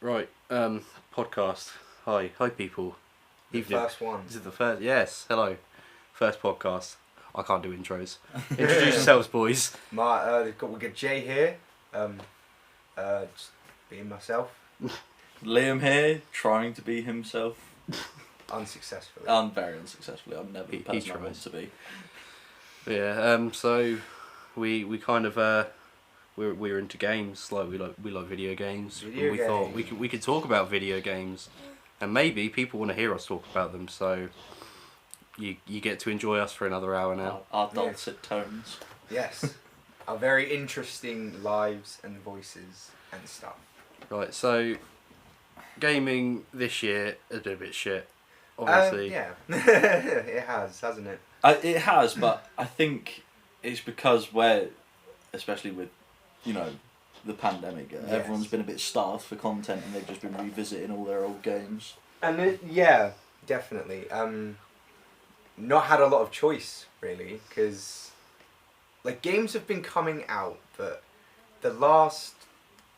Right, podcast. Hi people. The first one. Is it the first? Yes, hello. First podcast. I can't do intros. Introduce yourselves, boys. We got Jay here. Just being myself. Liam here, trying to be himself. Unsuccessfully. Very unsuccessfully. I'm never the person I want to be. Yeah. So we kind of we're into games. Like we like video games. We thought we could talk about video games, and maybe people want to hear us talk about them. So you get to enjoy us for another hour now. Our dulcet tones. Yes. Our very interesting lives and voices and stuff. Right. So gaming this year has been a bit shit. Obviously. Yeah. It has, hasn't it? It has, but I think it's because especially with, the pandemic, everyone's been a bit starved for content and they've just been revisiting all their old games. And definitely. Not had a lot of choice, really, because games have been coming out, but the last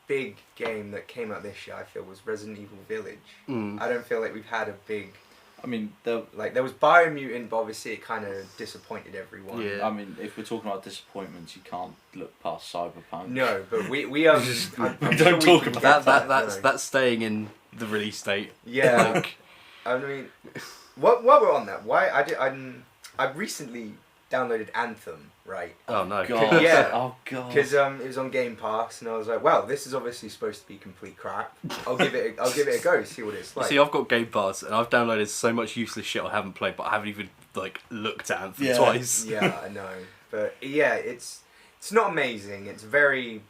big game that came out this year, I feel, was Resident Evil Village. I don't feel like we've had a big... I mean, there was Biomutant, but obviously it kind of disappointed everyone. Yeah. I mean, if we're talking about disappointments, you can't look past Cyberpunk. No, but we we don't talk about that. That's staying in the release date. Yeah. I mean, while we're on that, I recently downloaded Anthem, right? Oh no! God. Yeah. Oh god. Because it was on Game Pass, and I was like, well, this is obviously supposed to be complete crap. I'll give it a go, see what it's like. See, I've got Game Pass, and I've downloaded so much useless shit I haven't played, but I haven't even looked at Anthem twice. Yeah, I know, but yeah, it's not amazing. It's very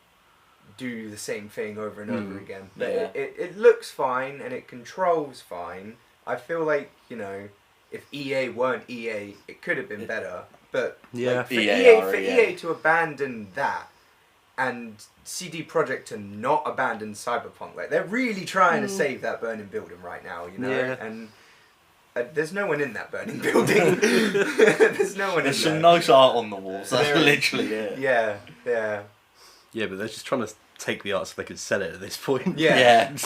do the same thing over and over again. But it looks fine and it controls fine. I feel like if EA weren't EA, it could have been better. But for EA to abandon that and CD Projekt to not abandon Cyberpunk, they're really trying to save that burning building right now, Yeah. And there's no one in that burning building. There's no one. There's some nice art on the walls. That's literally it. Yeah. Yeah, but they're just trying to take the art so they can sell it at this point. Yeah.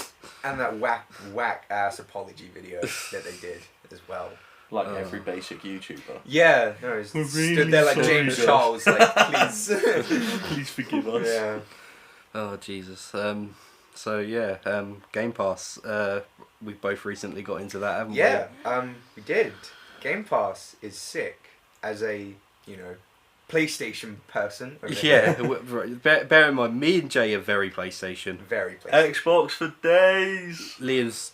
And that whack ass apology video that they did as well. Like every basic YouTuber. Yeah, no, it's stood there like James Charles, please. Please forgive us. Yeah. Oh, Jesus. Game Pass. We've both recently got into that, haven't we? Yeah, we did. Game Pass is sick as a, PlayStation person. Yeah, bear in mind, me and Jay are very PlayStation. Very PlayStation. Xbox for days. Liam's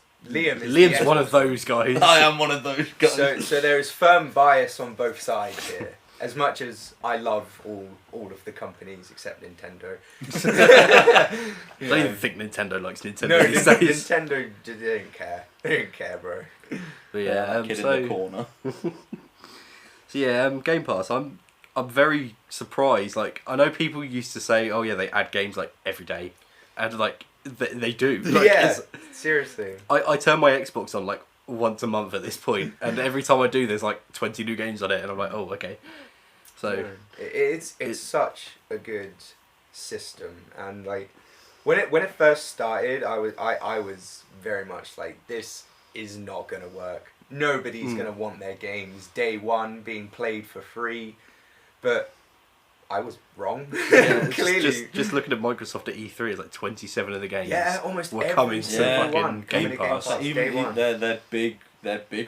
one of those guys. I am one of those guys. So there is firm bias on both sides here. As much as I love all of the companies except Nintendo. I don't even think Nintendo likes Nintendo these days. Nintendo didn't care. They didn't care, bro. But yeah, kid in the corner. So yeah, Game Pass. I'm very surprised. I know people used to say, oh yeah, they add games every day, and they do. Seriously. I turn my Xbox on once a month at this point, and every time I do, there's 20 new games on it, and I'm like, oh okay. So it's such a good system, and when it first started, I was very much like, this is not gonna work. Nobody's gonna want their games day one being played for free, but I was wrong. Yeah, clearly. Just looking at Microsoft at E3, it's 27 of the games. Yeah, almost were every coming to fucking Game Pass. Even they're big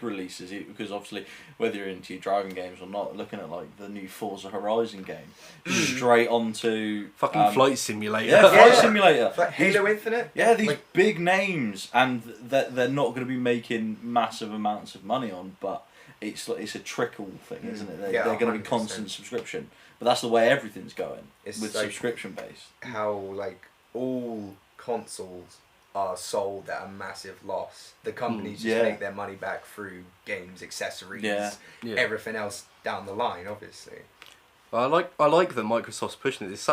releases, because obviously whether you're into your driving games or not, looking at the new Forza Horizon game, straight onto fucking Flight Simulator. Yeah, Flight Simulator. Halo Infinite. Yeah, these big names, and they're not going to be making massive amounts of money on, but it's a trickle thing, isn't it? They're going to be constant subscription, but that's the way everything's going with subscription based. How all consoles are sold at a massive loss. The companies just make their money back through games, accessories, everything else down the line, obviously. I like that Microsoft's pushing it. It's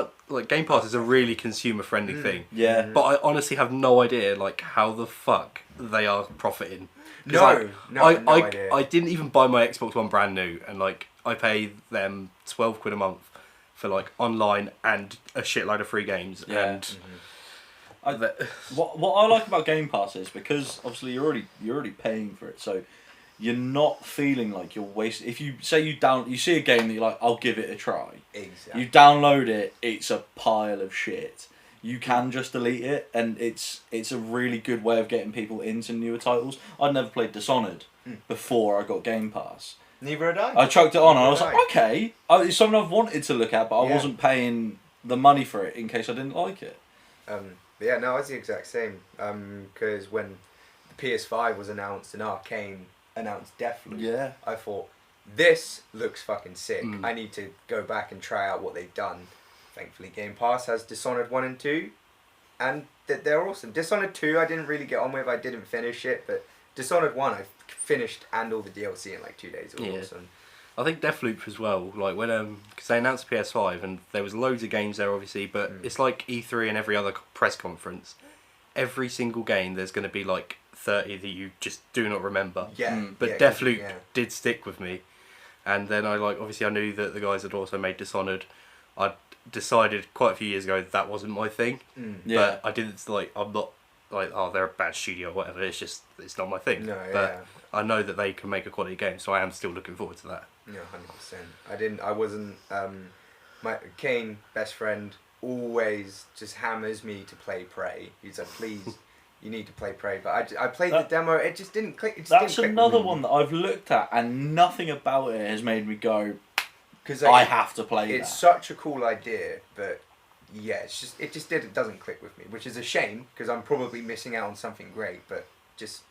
Game Pass is a really consumer friendly thing. Yeah. But I honestly have no idea how the fuck they are profiting. No idea. I didn't even buy my Xbox One brand new, and I pay them £12 a month for online and a shitload of free games. Yeah. And What I like about Game Pass is because obviously you're already paying for it, so you're not feeling like you're wasting. If you say you see a game that you're like, I'll give it a try. Exactly. You download it, it's a pile of shit. You can just delete it, and it's a really good way of getting people into newer titles. I'd never played Dishonored before I got Game Pass. Neither had I. I chucked it on and I was like, okay, it's something I've wanted to look at, but I wasn't paying the money for it in case I didn't like it. Yeah, no, I was the exact same. Because when the PS5 was announced and Arcane announced Deathloop, I thought, this looks fucking sick. I need to go back and try out what they've done. Thankfully, Game Pass has Dishonored 1 and 2, and they're awesome. Dishonored 2 I didn't really get on with, I didn't finish it, but Dishonored 1 I finished and all the DLC in like 2 days. It was awesome. I think Deathloop as well, like when because they announced PS5 and there was loads of games there obviously, but it's like E3 and every other press conference. Every single game there's going to be like 30 that you just do not remember. But Deathloop did stick with me, and then I knew that the guys had also made Dishonored. I decided quite a few years ago that wasn't my thing, but I didn't I'm not like, oh, they're a bad studio or whatever. It's not my thing. But I know that they can make a quality game, so I am still looking forward to that. Yeah, 100%. I wasn't. My Kane, best friend, always just hammers me to play Prey. He's like, please, you need to play Prey. But I played the demo. It just didn't click. That's another one that I've looked at, and nothing about it has made me go, because I have to play It's such a cool idea, but yeah, it doesn't click with me, which is a shame because I'm probably missing out on something great, but just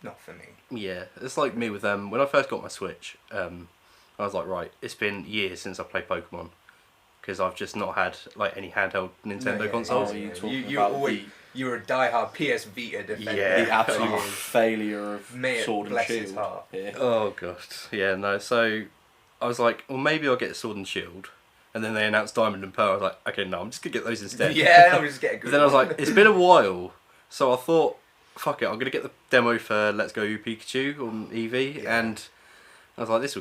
not for me. Yeah, it's like me with when I first got my Switch, I was like, right, it's been years since I played Pokemon because I've just not had like any handheld Nintendo consoles. You were a diehard PS Vita defender. Yeah, the absolute failure of Sword and Shield. Yeah. Oh god, yeah, no. So I was like, well, maybe I'll get Sword and Shield. And then they announced Diamond and Pearl. I was like, okay, no, I'm just going to get those instead. Yeah, I'll just get a good But then I was like, it's been a while. So I thought, fuck it, I'm going to get the demo for Let's Go Pikachu on Eevee. Yeah. And I was like, this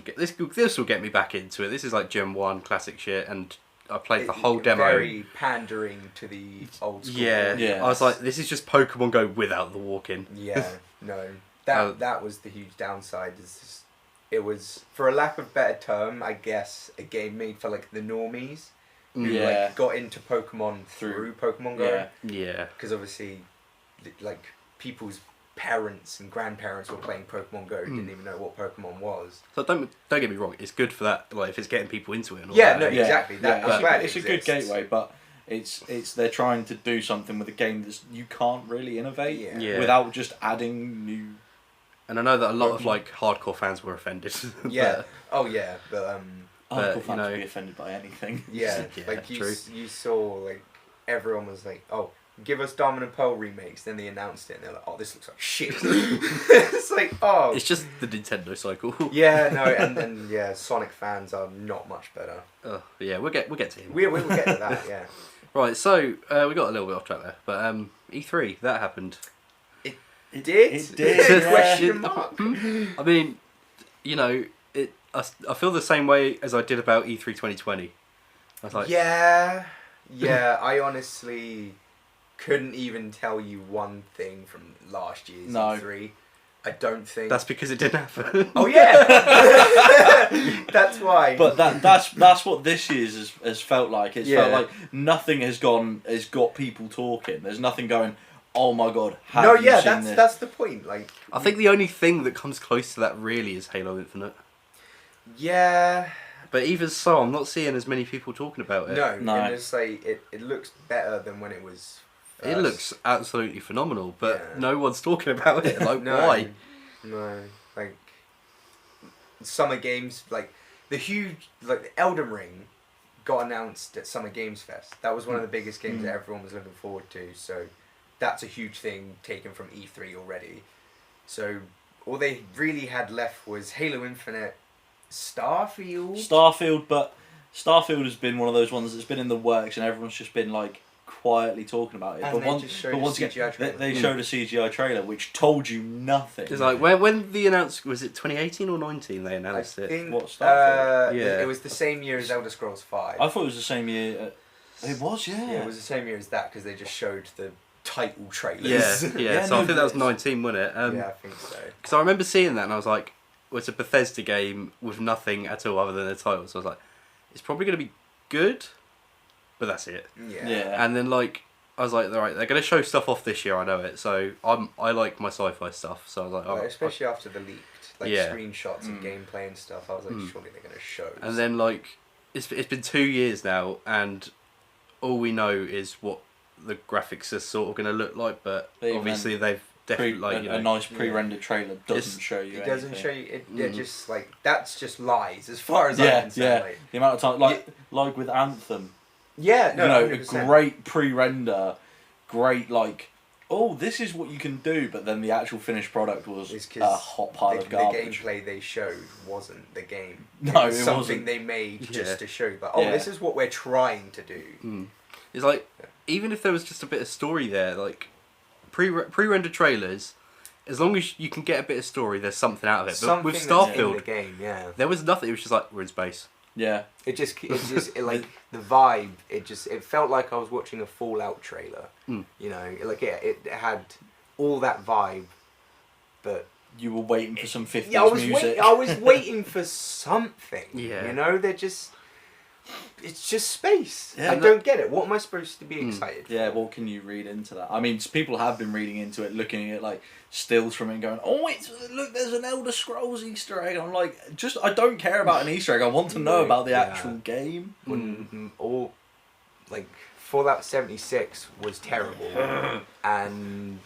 will get me back into it. This is like Gen 1 classic shit. And I played the whole demo. Very pandering to the old school. Yeah. I was like, this is just Pokemon Go without the walking. Yeah, no. That was the huge downside. It was, for a lack of better term, I guess, a game made for like the normies who like got into Pokemon through Pokemon Go. Yeah. Because obviously, like people's parents and grandparents were playing Pokemon Go, didn't even know what Pokemon was. So don't get me wrong, it's good for that. Like if it's getting people into it. And all exactly. I'm glad it's a good gateway, but it's they're trying to do something with a game that you can't really innovate without just adding new. And I know that a lot of like hardcore fans were offended. Yeah. But hardcore fans would be offended by anything. Yeah. Like you saw like everyone was like, oh, give us Diamond and Pearl remakes. Then they announced it, and they're like, oh, this looks like shit. It's like, oh. It's just the Nintendo cycle. Yeah. No. And Sonic fans are not much better. Oh yeah, we'll get to him. We'll get to that. Yeah. Right. So we got a little bit off track there, but E3 that happened. It did. Question mark. I mean, I feel the same way as I did about E3 2020. I was like, yeah. I honestly couldn't even tell you one thing from last year's E3. I don't think that's because it didn't happen. Oh yeah, that's why. But that's what this year's has felt like. It's felt like nothing has got people talking. There's nothing going, oh my god, have you seen this? That's the point. Like, I think the only thing that comes close to that really is Halo Infinite. Yeah. But even so, I'm not seeing as many people talking about it. No. And it's like it looks better than when it was first. It looks absolutely phenomenal, but no one's talking about it. Like, why? No. Like, Summer Games, like the Elden Ring got announced at Summer Games Fest. That was one of the biggest games that everyone was looking forward to. So that's a huge thing taken from E3 already. So all they really had left was Halo Infinite, Starfield, but Starfield has been one of those ones that's been in the works and everyone's just been like quietly talking about it. And they showed a CGI trailer which told you nothing. It's like when the announcement was it 2018 or 19 they announced it. What Starfield? It was the same year as Elder Scrolls 5. I thought it was the same year. It was, yeah. It was the same year as that because they just showed the title trailers. Yeah. So I think that was 19, wasn't it? Yeah, I think so. Because I remember seeing that and I was like, well, it's a Bethesda game with nothing at all other than the title. So I was like, it's probably going to be good, but that's it. Yeah. And then like, I was like, all right, they're going to show stuff off this year, I know it. So I like my sci-fi stuff. So I was like, oh. Especially after the leaked screenshots and gameplay and stuff, I was like, surely they're going to show. And then like, it's been 2 years now, and all we know is what the graphics are sort of going to look like. But obviously they've definitely a nice pre-rendered trailer doesn't show you. It doesn't show you. They're just like, that's just lies as far as I'm concerned. Yeah. The amount of time, like with Anthem. Yeah, no, a great pre-render, great oh, this is what you can do, but then the actual finished product was a hot pile of garbage. The gameplay they showed wasn't the game. No, it was something wasn't. They made just to show that, this is what we're trying to do. It's like, even if there was just a bit of story there, like, pre-rendered trailers, as long as you can get a bit of story, there's something out of it. But with Starfield, in the game, there was nothing. It was just like, we're in space. Yeah. It just like the vibe. It felt like I was watching a Fallout trailer. You know, like it had all that vibe, but you were waiting for some 50s music. I was waiting for something. Yeah. You know, it's just space. I don't get it. What am I supposed to be excited for? Yeah, what can you read into that? I mean, people have been reading into it, looking at like stills from it and going, oh, look, there's an Elder Scrolls Easter egg. I'm like, I don't care about an Easter egg. I want to know about the actual game. Or like Fallout 76 was terrible, and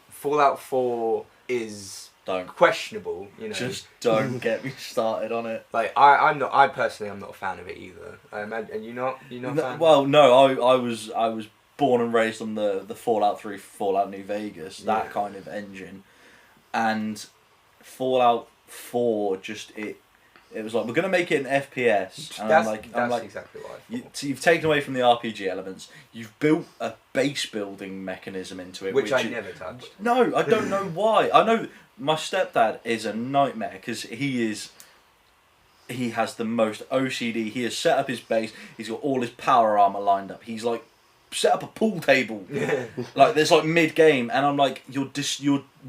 Fallout 4 is questionable. You know, just don't get me started on it. Like I personally am not a fan of it either. And you're not a fan? Well, no, I was born and raised on the Fallout 3, Fallout New Vegas, that kind of engine, and Fallout 4 it was like, we're gonna make it an FPS, and that's exactly what I thought. So you've taken away from the RPG elements. You've built a base building mechanism into it, which I never touched. No, I don't know why. I know my stepdad is a nightmare because he has the most OCD. He has set up his base. He's got all his power armor lined up. He's like set up a pool table. Like there's like mid game, and I'm like,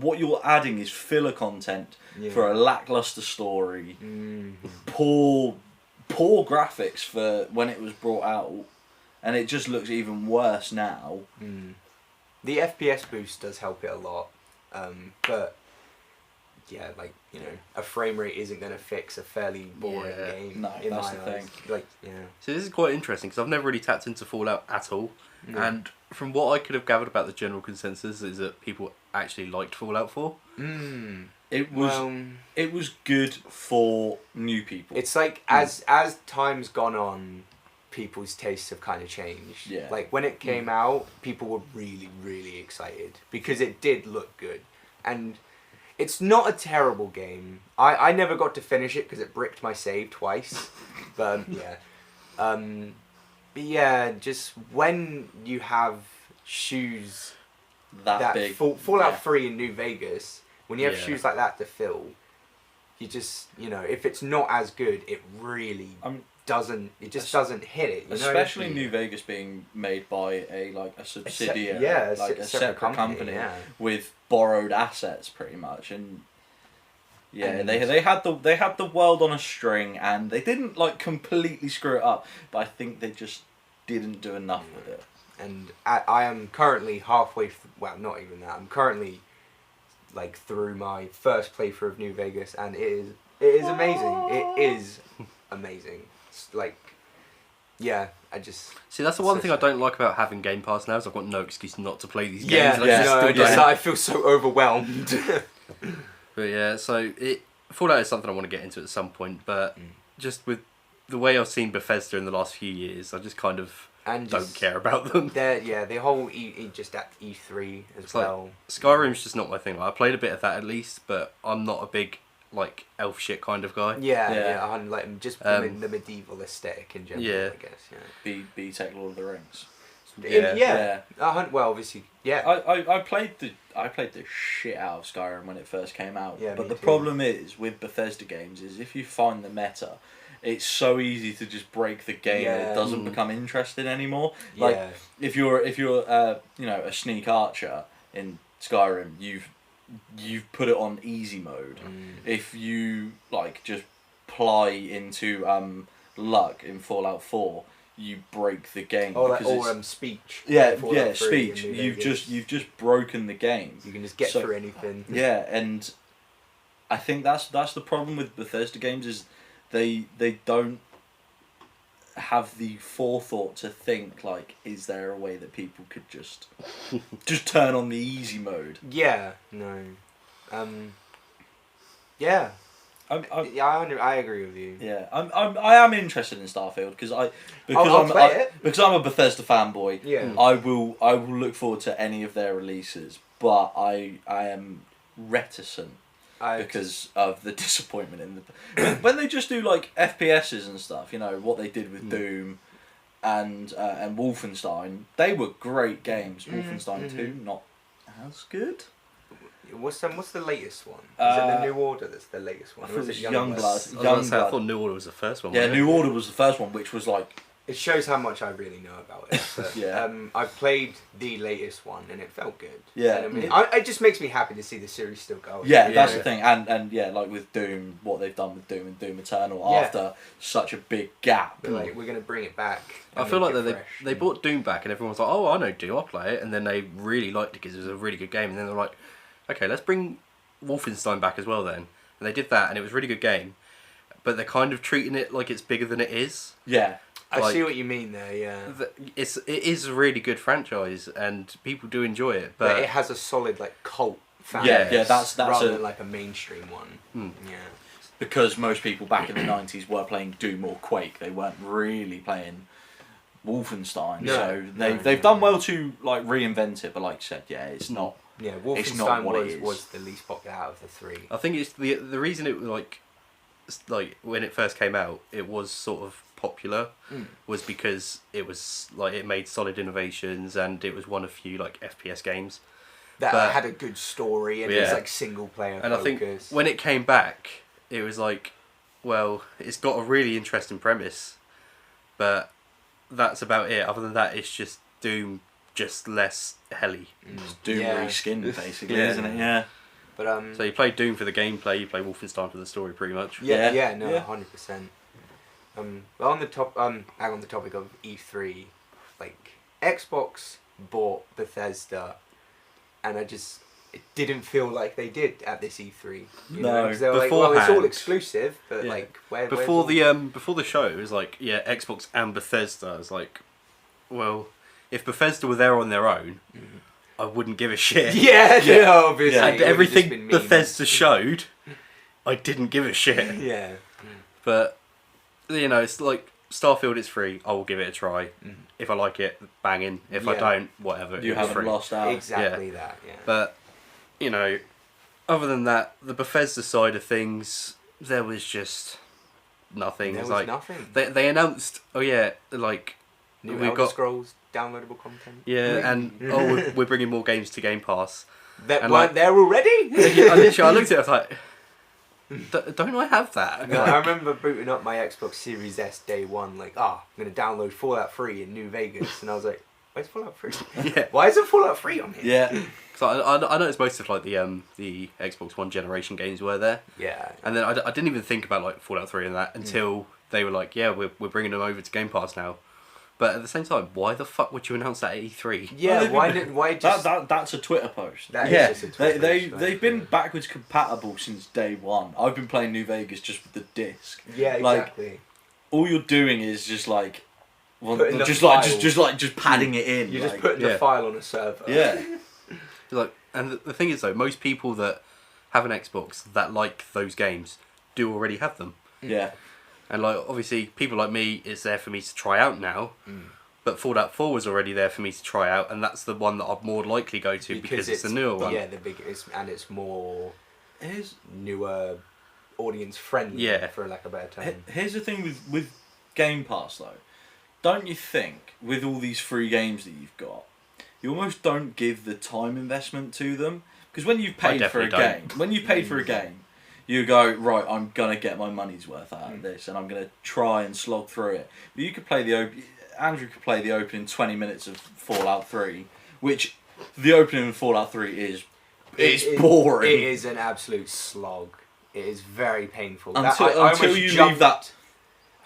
what you're adding is filler content for a lackluster story. Poor graphics for when it was brought out, and it just looks even worse now. The FPS boost does help it a lot, but yeah, like, you know, a frame rate isn't going to fix a fairly boring game. No, that's the thing. Like, So this is quite interesting because I've never really tapped into Fallout at all, and from what I could have gathered about the general consensus is that people actually liked Fallout 4. It was good for new people. It's like as time's gone on, people's tastes have kind of changed. Yeah. Like when it came out, people were really, really excited because it did look good, and it's not a terrible game. I never got to finish it because it bricked my save twice. But just when you have shoes that big, Fallout 3 in New Vegas, when you have shoes like that to fill, you just, you know, if it's not as good, it really doesn't hit it. Especially New Vegas being made by a subsidiary, a separate company with borrowed assets, pretty much, and they had the world on a string, and they didn't like completely screw it up, but I think they just didn't do enough with it. And I am currently halfway. Well, not even that. I'm currently like through my first playthrough of New Vegas, and it is amazing. It is amazing. Like, yeah, I just see that's the one thing I don't like about having Game Pass now is I've got no excuse not to play these games. I feel so overwhelmed. But yeah, so Fallout is something I want to get into at some point, but just with the way I've seen Bethesda in the last few years, I just kind of don't care about them. The whole just at E3 as well. Like, Skyrim's just not my thing. I played a bit of that at least, but I'm not a big like elf shit kind of guy. I'm like just the medieval aesthetic in general. I guess. B-Tech Lord of the Rings. Well, obviously, I played the shit out of Skyrim when it first came out. Yeah, but the problem is with Bethesda games is if you find the meta, it's so easy to just break the game and it doesn't become interesting anymore. Like if you're a sneak archer in Skyrim, you've put it on easy mode. If you just ply into luck in Fallout 4, you break the game. Speech. Yeah, speech. You've just broken the game. You can just get through anything. Yeah, and I think that's the problem with Bethesda games is they don't have the forethought to think is there a way that people could just turn on the easy mode? Yeah. No. Yeah. I agree with you. Yeah, I am interested in Starfield because I'm a Bethesda fanboy. Yeah. I will look forward to any of their releases, but I am reticent because of the disappointment in the when they just do FPSs and stuff. What they did with Doom and Wolfenstein. They were great games. Wolfenstein 2 not as good. What's the latest one? Is it the New Order that's the latest one? I thought it was Youngblood? Youngblood. I thought New Order was the first one. Yeah, New Order was the first one, which was It shows how much I really know about it. But, yeah. I played the latest one and it felt good. Yeah. And it just makes me happy to see the series still going. Yeah, that's the thing. And with Doom, what they've done with Doom and Doom Eternal after such a big gap. But, we're going to bring it back. I feel like they brought Doom back and everyone was like, oh, I know Doom, I'll play it. And then they really liked it because it was a really good game. And then they're like, okay, let's bring Wolfenstein back as well then. And they did that and it was a really good game. But they're kind of treating it like it's bigger than it is. Yeah. I see what you mean there, yeah. It is a really good franchise and people do enjoy it. But it has a solid cult fan base. Yeah, that's rather than a mainstream one. Yeah. Because most people back in the 90s were playing Doom or Quake. They weren't really playing Wolfenstein. So they've done well to reinvent it, but like you said, it's not. Yeah, Wolfenstein was the least popular out of the three. I think it's the reason it was when it first came out, it was sort of popular was because it was it made solid innovations and it was one of few FPS games that had a good story and it was single player and focus. I think when it came back, it was well, it's got a really interesting premise, but that's about it. Other than that, it's just Doom. Just less helly. Doom reskinned, basically, isn't it? Yeah. But so you play Doom for the gameplay, you play Wolfenstein for the story, pretty much. 100%. But on the topic of E3, Xbox bought Bethesda, and it didn't feel like they did at this E3. No, they were well, it's all exclusive, but where before the show, it was Xbox and Bethesda. It's well. If Bethesda were there on their own, I wouldn't give a shit. No, obviously. And everything Bethesda showed, I didn't give a shit. Yeah. But, it's Starfield, it's free. I will give it a try. If I like it, banging. If I don't, whatever. You haven't lost out. Exactly that, yeah. But, other than that, the Bethesda side of things, there was just nothing. There was nothing. They announced, New Elder Scrolls downloadable content. Yeah, and we're bringing more games to Game Pass. That weren't there already? I looked at it, I was like, don't I have that? No, I remember booting up my Xbox Series S day one, I'm going to download Fallout 3 in New Vegas, and I was like, where's Fallout 3? Yeah. Why isn't Fallout 3 on here? Yeah. So I noticed most of the Xbox One generation games were there. Yeah. And then I didn't even think about Fallout 3 and that until they were we're bringing them over to Game Pass now. But at the same time, why the fuck would you announce that at E3? Yeah, why just... That's a Twitter post. That is just a Twitter post. They've been backwards compatible since day one. I've been playing New Vegas just with the disc. Yeah, exactly. All you're doing is just padding it in. You're just putting the file on a server. Yeah. And the thing is though, most people that have an Xbox that like those games do already have them. Yeah. And obviously, people like me, it's there for me to try out now. But Fallout 4 was already there for me to try out, and that's the one that I'd more likely go to because it's the newer one. Yeah, and it's more newer, audience friendly. Yeah. For lack of a better term. Here's the thing with Game Pass though, don't you think with all these free games that you've got, you almost don't give the time investment to them? Because when you've paid for a game, You go, right, I'm going to get my money's worth out of this, and I'm going to try and slog through it. But you could play Andrew could play the opening 20 minutes of Fallout 3, which the opening of Fallout 3 is boring. It is an absolute slog. It is very painful. Until you leave that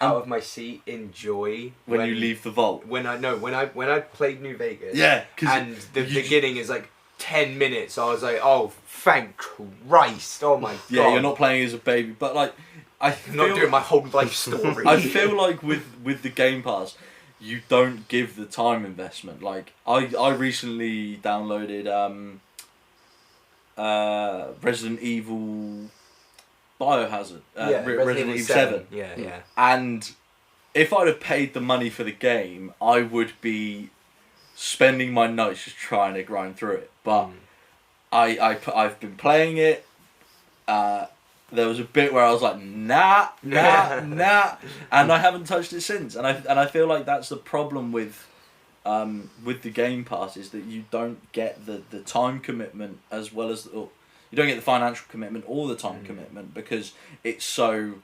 out of my seat in joy when you leave the vault. When I played New Vegas. Yeah, and the beginning is like 10 minutes. I was like, oh, thank Christ! Oh my God. Yeah, you're not playing as a baby, but like, I'm not doing my whole life story. I feel like with the Game Pass, you don't give the time investment. Like I recently downloaded Resident Evil Biohazard, Resident Evil 7. Yeah. And if I'd have paid the money for the game, I would be spending my nights just trying to grind through it. But I've been playing it. There was a bit where I was like, nah, and I haven't touched it since. And I feel like that's the problem with the Game Pass, is that you don't get the time commitment as well as you don't get the financial commitment or the time commitment, because it's so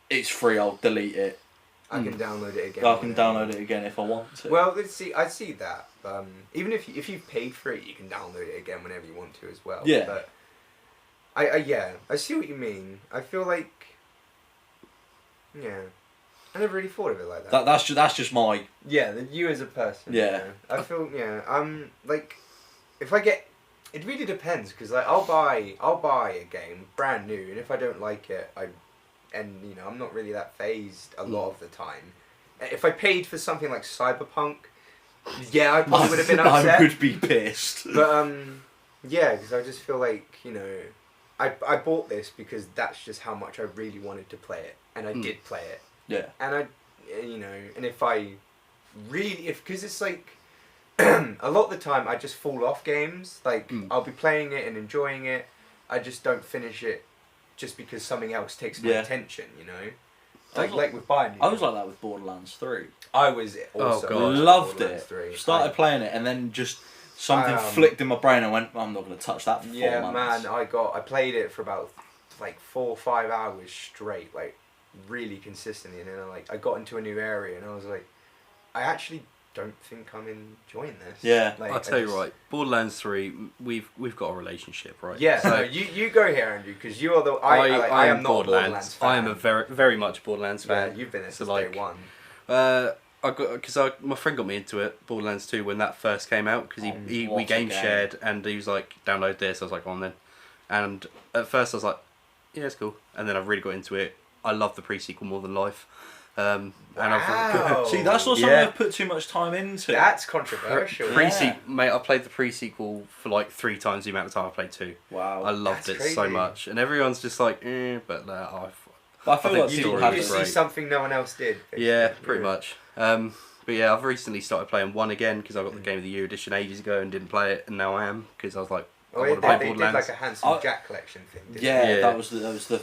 it's free, I'll delete it. I can download it again. I can download it again if I want to. Well, I see that. Even if you've paid for it, you can download it again whenever you want to as well. Yeah. But I see what you mean. I feel like, I never really thought of it like that. That's just my... Yeah, you as a person. Yeah. You know? I feel, like, if I get... It really depends, because like, I'll buy a game brand new, and if I don't like it, I'm not really that phased a lot of the time. If I paid for something like Cyberpunk, I probably would have been upset. I would be pissed. But because I just feel like, I bought this because that's just how much I really wanted to play it, and I did play it. Yeah. And and because it's like, a lot of the time I just fall off games. Like, I'll be playing it and enjoying it, I just don't finish it just because something else takes my attention, Like with Bayern. I was like that with Borderlands 3. I was also loved Borderlands it. 3. Started playing it, and then just something flicked in my brain. I went, I'm not going to touch that for 4 months. Man, I played it for about like 4 or 5 hours straight, like really consistently, and then I got into a new area, and I was like, I actually don't think I'm enjoying this. Yeah, I'll tell you right, Borderlands 3, we've got a relationship, right? Yeah, so you go here, Andrew, because you are the I am not Borderlands fan. I am a very much Borderlands fan. Yeah, you've been there since day one. My friend got me into it, Borderlands 2, when that first came out, because we game shared, and he was like, download this. I was like, on then. And at first I was like, yeah, it's cool. And then I really got into it. I love the pre-sequel more than life. And see, that's not something I've put too much time into. That's controversial. Mate, I played the pre-sequel for like 3 times the amount of time I played 2. Wow. I loved it so much. And everyone's just like, but I feel like you see something no one else did. Basically. Yeah, pretty much. But yeah, I've recently started playing 1 again, because I got the Game of the Year edition ages ago and didn't play it, and now I am, because I was like, I want to play Borderlands. They did like a Handsome Jack collection thing, didn't they? That was the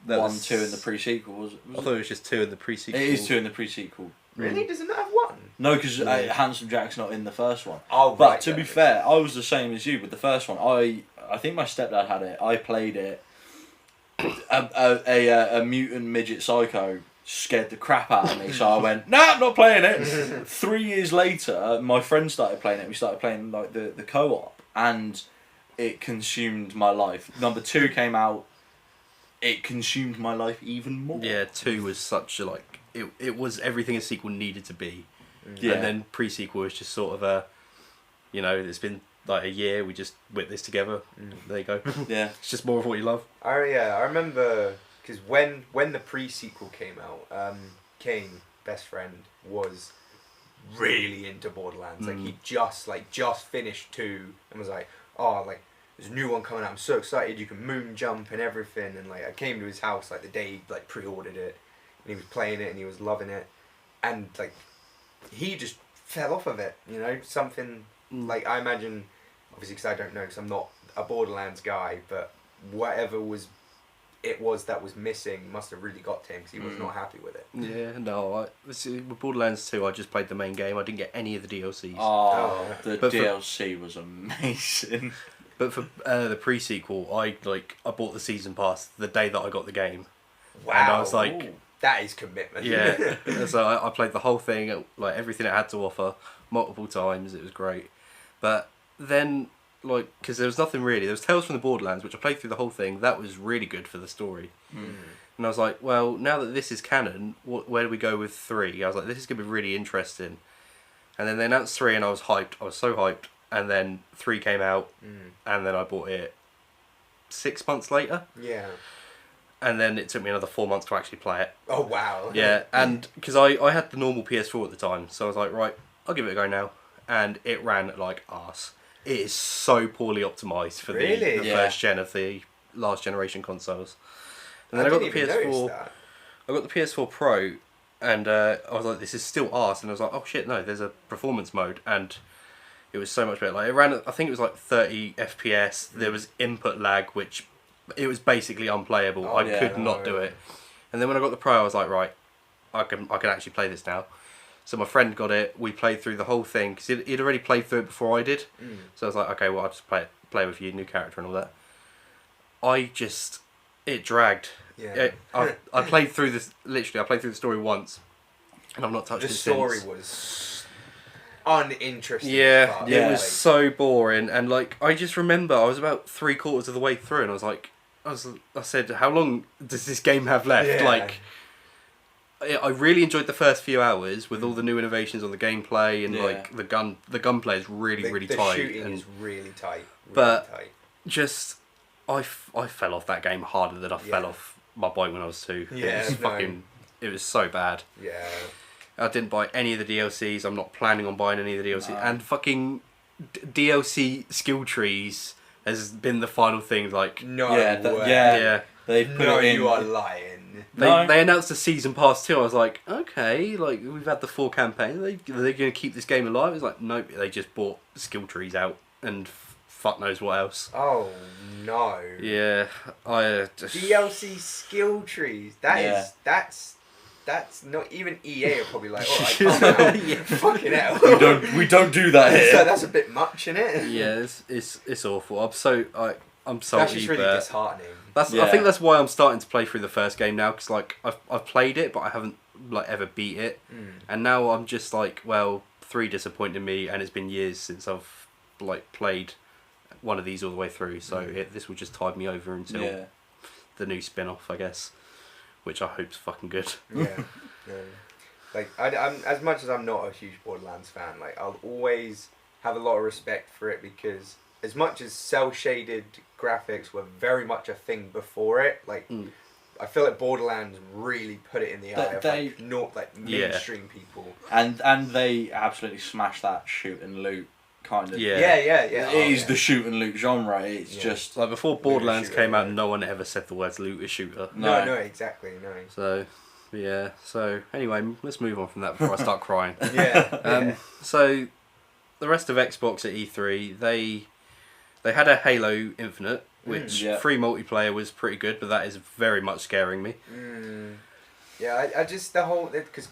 1, 2 in the pre-sequel, was it? I thought it was just 2 in the pre-sequel. It is 2 in the pre-sequel. Really? Does it not have 1? No, because Handsome Jack's not in the first one. Oh, right. But to be fair, I was the same as you with the first one. I think my stepdad had it. I played it. A mutant midget psycho scared the crap out of me, so I went, nah, I'm not playing it. 3 years later, my friend started playing it. We started playing like the co-op, and it consumed my life. Number 2 came out. It consumed my life even more. Yeah, 2 was such a it was everything a sequel needed to be. Yeah. And then pre-sequel was just sort of it's been like a year, we just whipped this together. There you go. Yeah. It's just more of what you love. I remember, because when the pre-sequel came out, Kane, best friend, was really into Borderlands. Like, he just finished 2 and was like, oh, like, there's a new one coming out, I'm so excited, you can moon jump and everything. And like, I came to his house like the day he like pre-ordered it, and he was playing it and he was loving it, and like, he just fell off of it, something like, I imagine, obviously because I don't know, because I'm not a Borderlands guy, but whatever it was that was missing must have really got to him, because he was not happy with it. Yeah, no, with Borderlands 2, I just played the main game. I didn't get any of the DLCs. The DLC was amazing. But for the pre-sequel, I bought the season pass the day that I got the game. Wow. And I was like... Ooh, that is commitment. Yeah. So I played the whole thing, like everything it had to offer, multiple times. It was great. But then, like, because there was nothing really. There was Tales from the Borderlands, which I played through the whole thing. That was really good for the story. Mm. And I was like, well, now that this is canon, where do we go with 3? I was like, this is going to be really interesting. And then they announced 3 and I was hyped. I was so hyped. And then 3 came out and then I bought it 6 months later. Yeah. And then it took me another 4 months to actually play it. Oh, wow. Yeah, and because I had the normal PS4 at the time, so I was like, right, I'll give it a go now. And it ran like arse. It is so poorly optimised for the first gen of the last generation consoles. And then I got the PS4. I got the PS4 Pro, and I was like, this is still arse. And I was like, oh shit, no, there's a performance mode, and it was so much better. Like it ran, I think it was like 30 FPS. There was input lag, which it was basically unplayable. I could not do it. And then when I got the Pro, I was like, right, I can actually play this now. So my friend got it. We played through the whole thing because he'd already played through it before I did. So I was like, okay, well I'll just play with you, new character and all that. It dragged. Yeah. I played through this literally. I played through the story once, and I've not touched it since. The story was uninteresting. Yeah, it was so boring, and like I just remember I was about 3/4 of the way through, and I was like, I said, how long does this game have left? Yeah. Like, I really enjoyed the first few hours with all the new innovations on the gameplay and like the gunplay is really tight. The shooting is really tight. Just I fell off that game harder than I fell off my bike when I was 2. Yeah, it was so bad. Yeah. I didn't buy any of the DLCs. I'm not planning on buying any of the DLCs. And fucking DLC skill trees has been the final thing. Like they put it in. You are lying. They announced a season pass too. I was like, okay, like we've had the 4 campaigns. Are they going to keep this game alive? It's like, nope. They just bought skill trees out and fuck knows what else. Oh no. Yeah, I DLC skill trees. That's not even EA are probably like, all right, calm down. Fucking hell. We don't do that here. So that's a bit much, isn't it? Yeah, it's awful. I'm salty. That's just really disheartening. I think that's why I'm starting to play through the first game now, because like I've played it, but I haven't like ever beat it, and now I'm just like, well, 3 disappointed me, and it's been years since I've like played one of these all the way through, so this will just tide me over until the new spin-off, I guess, which I hope's fucking good. Yeah. Like I'm as much as I'm not a huge Borderlands fan, like I'll always have a lot of respect for it, because as much as cel-shaded graphics were very much a thing before it, like I feel like Borderlands really put it in the eye of mainstream people, and they absolutely smashed that shoot and loot kind of. Yeah. It is the shoot and loot genre. It's just like before Borderlands came out, no one ever said the words looter shooter. No, exactly, no. So yeah. So anyway, let's move on from that before I start crying. So the rest of Xbox at E3, they had a Halo Infinite, which free multiplayer was pretty good, but that is very much scaring me. Yeah, I just the whole, because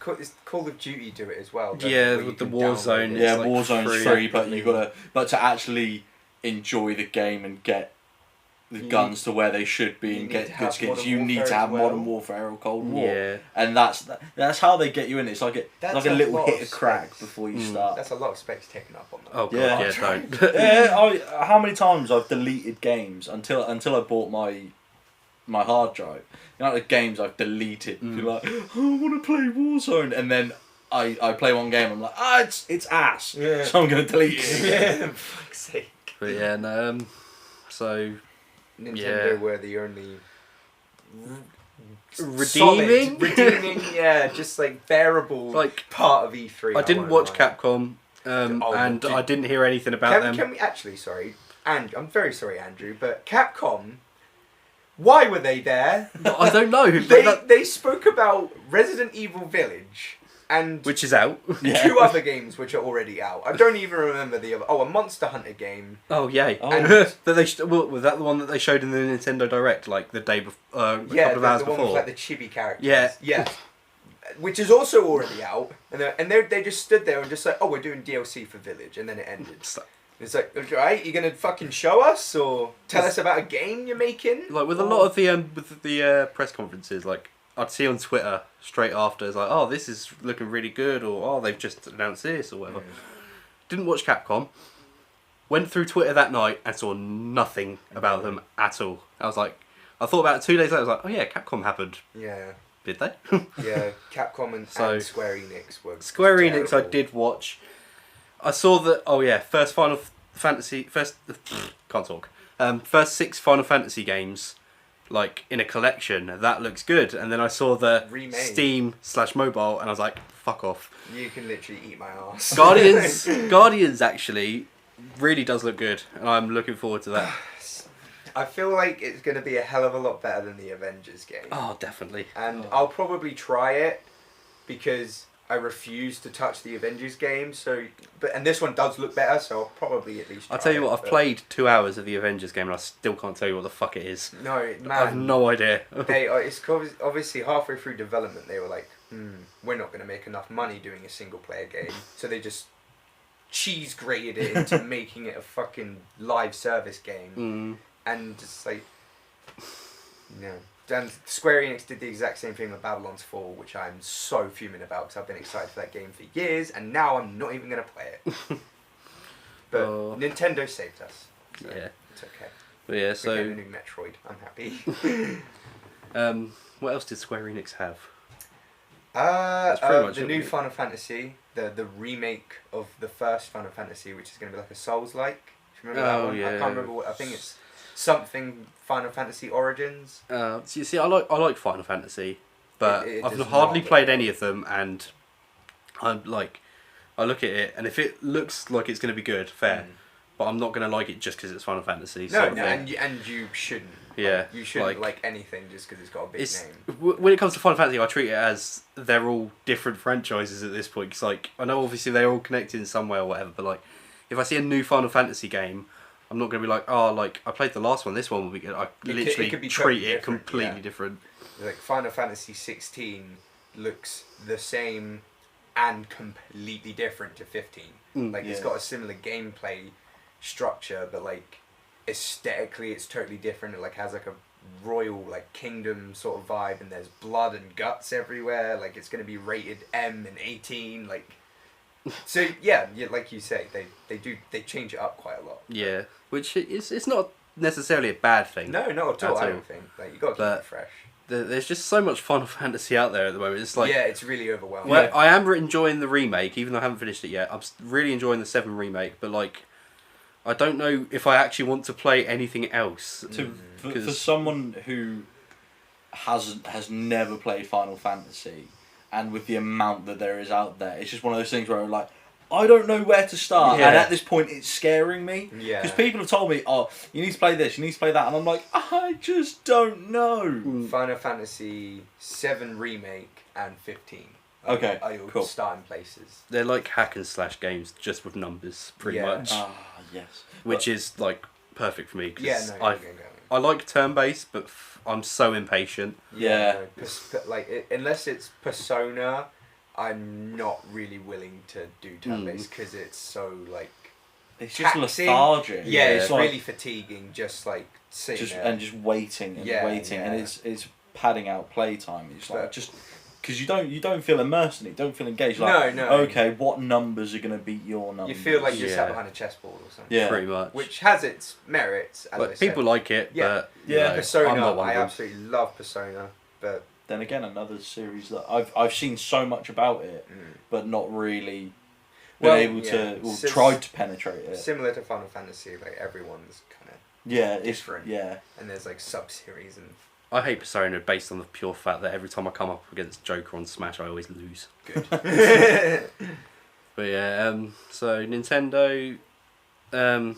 Call of Duty do it as well. Yeah, with the Warzone. Yeah, like Warzone's free, but to actually enjoy the game and get the guns to where they should be and get good skins, you need to have Modern Warfare or Cold War. Yeah, and that's how they get you in. It's like a little hit of crack before you start. That's a lot of specs taken up on that. Oh god, don't. How many times I've deleted games until I bought my hard drive. You know, the games I've deleted. You're like, oh, I want to play Warzone, and then I play one game. I'm like, it's ass. Yeah. So I'm gonna delete it. Yeah, for fuck's sake. But yeah, no. So Nintendo were the only redeeming, just like bearable part of E3. I didn't watch Capcom, and I didn't hear anything about them. Can we actually? Sorry, Andrew. I'm very sorry, Andrew, but Capcom. Why were they there? I don't know. They spoke about Resident Evil Village and which is out. 2 other games which are already out. I don't even remember the other. Oh, a Monster Hunter game. Oh yay! Was that the one that they showed in the Nintendo Direct like the day before? A couple of hours the one before. with like the chibi characters. Yeah. Which is also already out, and they just stood there and just like, oh, we're doing DLC for Village, and then it ended. It's like, alright, you gonna fucking show us or tell us about a game you're making? Like with a lot of the press conferences, like I'd see on Twitter straight after, it's like, oh, this is looking really good, or oh, they've just announced this or whatever. Didn't watch Capcom. Went through Twitter that night and saw nothing about them at all. I was like, I thought about it 2 days later. I was like, oh yeah, Capcom happened. Yeah. Did they? Yeah, Capcom and Square Enix were. Square Enix, I did watch. I saw that. Oh yeah, first Final Fantasy. First 6 Final Fantasy games, like in a collection. That looks good. And then I saw the remake. Steam/mobile, and I was like, fuck off. You can literally eat my ass. Guardians actually really does look good, and I'm looking forward to that. I feel like it's going to be a hell of a lot better than the Avengers game. Oh, definitely. And I'll probably try it because I refuse to touch the Avengers game. And this one does look better, so I'll probably at least try it. I'll tell you what, I've played 2 hours of the Avengers game and I still can't tell you what the fuck it is. No, man. I have no idea. It's obviously halfway through development they were like, we're not going to make enough money doing a single player game. So they just cheese grated it into making it a fucking live service game. And just like, and Square Enix did the exact same thing with Babylon's Fall, which I'm so fuming about because I've been excited for that game for years, and now I'm not even going to play it. But Nintendo saved us. So yeah. It's okay. But yeah, so... We're getting a new Metroid. I'm happy. What else did Square Enix have? The new Final Fantasy, the remake of the first Final Fantasy, which is going to be like a Souls-like. Do you remember that one? Yeah. I can't remember what, I think it's something Final Fantasy Origins. See, I like Final Fantasy, but I've hardly played any of them, and I'm like, I look at it, and if it looks like it's going to be good, fair, but I'm not going to like it just because it's Final Fantasy. And you shouldn't. Yeah, you shouldn't like anything just because it's got a big name. When it comes to Final Fantasy, I treat it as they're all different franchises at this point. Because like, I know obviously they're all connected in some way or whatever, but like, if I see a new Final Fantasy game, I'm not going to be like, oh, like, I played the last one, this one will be good. I literally treat it completely different. Like, Final Fantasy 16 looks the same and completely different to 15. It's got a similar gameplay structure, but, like, aesthetically it's totally different. It, like, has, like, a royal, like, kingdom sort of vibe, and there's blood and guts everywhere. Like, it's going to be rated M and 18, like... So yeah, like you say, they change it up quite a lot. Yeah, which it's not necessarily a bad thing. No, not at all. I don't think. Like, you got to keep it fresh. There's just so much Final Fantasy out there at the moment. It's like, yeah, it's really overwhelming. Well, I am enjoying the remake, even though I haven't finished it yet. I'm really enjoying the 7 remake, but like, I don't know if I actually want to play anything else. For someone who has never played Final Fantasy. And with the amount that there is out there, it's just one of those things where I'm like, I don't know where to start. Yeah. And at this point, it's scaring me. Yeah. Because people have told me, oh, you need to play this, you need to play that. And I'm like, I just don't know. Final Fantasy 7 Remake and 15. Okay, cool. Starting places. They're like hack and slash games, just with numbers, pretty much. Yes. Which is, like, perfect for me. Cause I like turn-based, but I'm so impatient. Yeah. Unless it's Persona, I'm not really willing to do turn-based because it's so, like... It's just lethargic. Yeah, it's like, really fatiguing, just, like, sitting there. And just waiting and waiting. And it's padding out playtime. It's like, just... Because you don't feel immersed in it, you don't feel engaged. Like, no. Okay, what numbers are going to beat your numbers? You feel like you're sat behind a chessboard or something. Yeah, pretty much. Which has its merits. But people like it, but Persona, I absolutely love Persona, but then again, another series that I've seen so much about it, but not really been able to tried to penetrate it. Similar to Final Fantasy, like everyone's kind of different. Yeah, and there's like sub-series and. I hate Persona based on the pure fact that every time I come up against Joker on Smash, I always lose. Good. But yeah, so Nintendo, I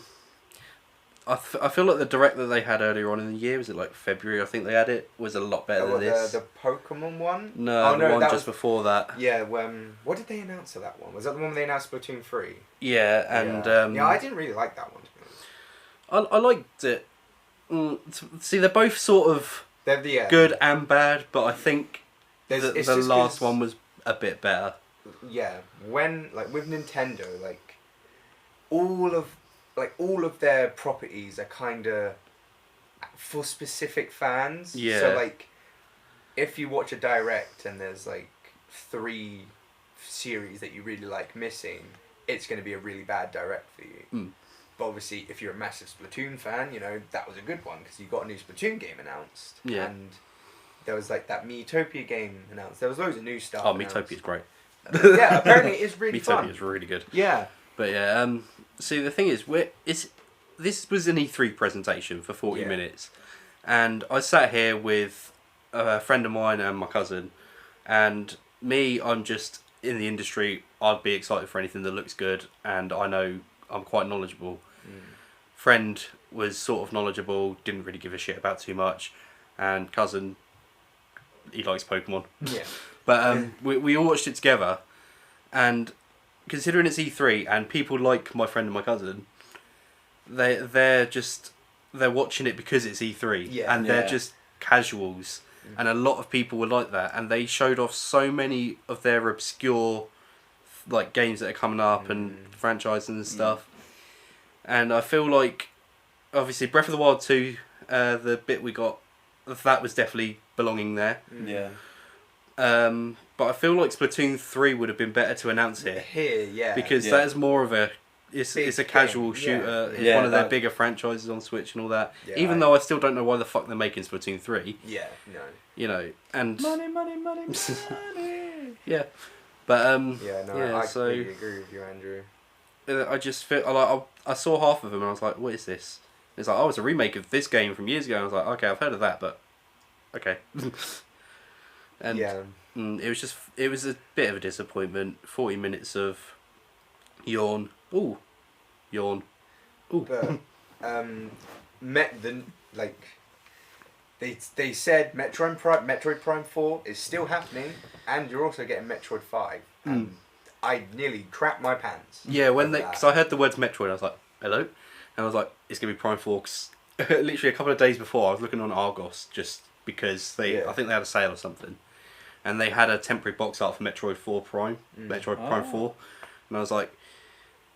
feel like the Direct that they had earlier on in the year, was it like February, I think they had it, was a lot better than this. The Pokemon one? No, the one just before that. Yeah, what did they announce for that one? Was that the one they announced Splatoon 3? Yeah, and... I didn't really like that one, to be honest. I liked it. See, they're both sort of... good and bad, but I think the last one was a bit better. Yeah, with Nintendo, like all of like all of their properties are kind of for specific fans. Yeah. So like, if you watch a direct and there's like 3 series that you really like missing, it's going to be a really bad direct for you. Mm. But obviously, if you're a massive Splatoon fan, you know, that was a good one because you got a new Splatoon game announced. Yeah. And there was like that Miitopia game announced. There was loads of new stuff. Oh, Miitopia's great. Yeah, apparently it's really fun. Miitopia's really good. Yeah. But yeah, see the thing is, this was an E3 presentation for 40 minutes, and I sat here with a friend of mine and my cousin, and I'm just in the industry. I'd be excited for anything that looks good, and I know I'm quite knowledgeable. Friend was sort of knowledgeable, didn't really give a shit about too much, and cousin, he likes Pokemon. Yeah. But we all watched it together, and considering it's E3 and people like my friend and my cousin, they're watching it because it's E3, and they're just casuals, and a lot of people were like that, and they showed off so many of their obscure like games that are coming up and franchises and stuff. And I feel like, obviously, Breath of the Wild 2, the bit we got, that was definitely belonging there. Yeah. But I feel like Splatoon 3 would have been better to announce here. Because that is more of a... It's a casual shooter. It's one of their bigger franchises on Switch and all that. Even though I still don't know why the fuck they're making Splatoon 3. Yeah, no. You know, and... Money. Yeah. But, I so completely agree with you, Andrew. I just feel... I saw half of them and I was like, what is this? It's like, oh, it's a remake of this game from years ago. And I was like, okay, I've heard of that, but... Okay. And it was a bit of a disappointment. 40 minutes of yawn. Ooh. Yawn. Ooh. But they said Metroid Prime 4 is still happening, and you're also getting Metroid 5. And I nearly crapped my pants. Yeah, because I heard the words Metroid, I was like, hello? And I was like, it's gonna be Prime 4. 'Cause literally a couple of days before, I was looking on Argos just because I think they had a sale or something. And they had a temporary box art for Metroid 4 Prime, Metroid Prime 4. And I was like,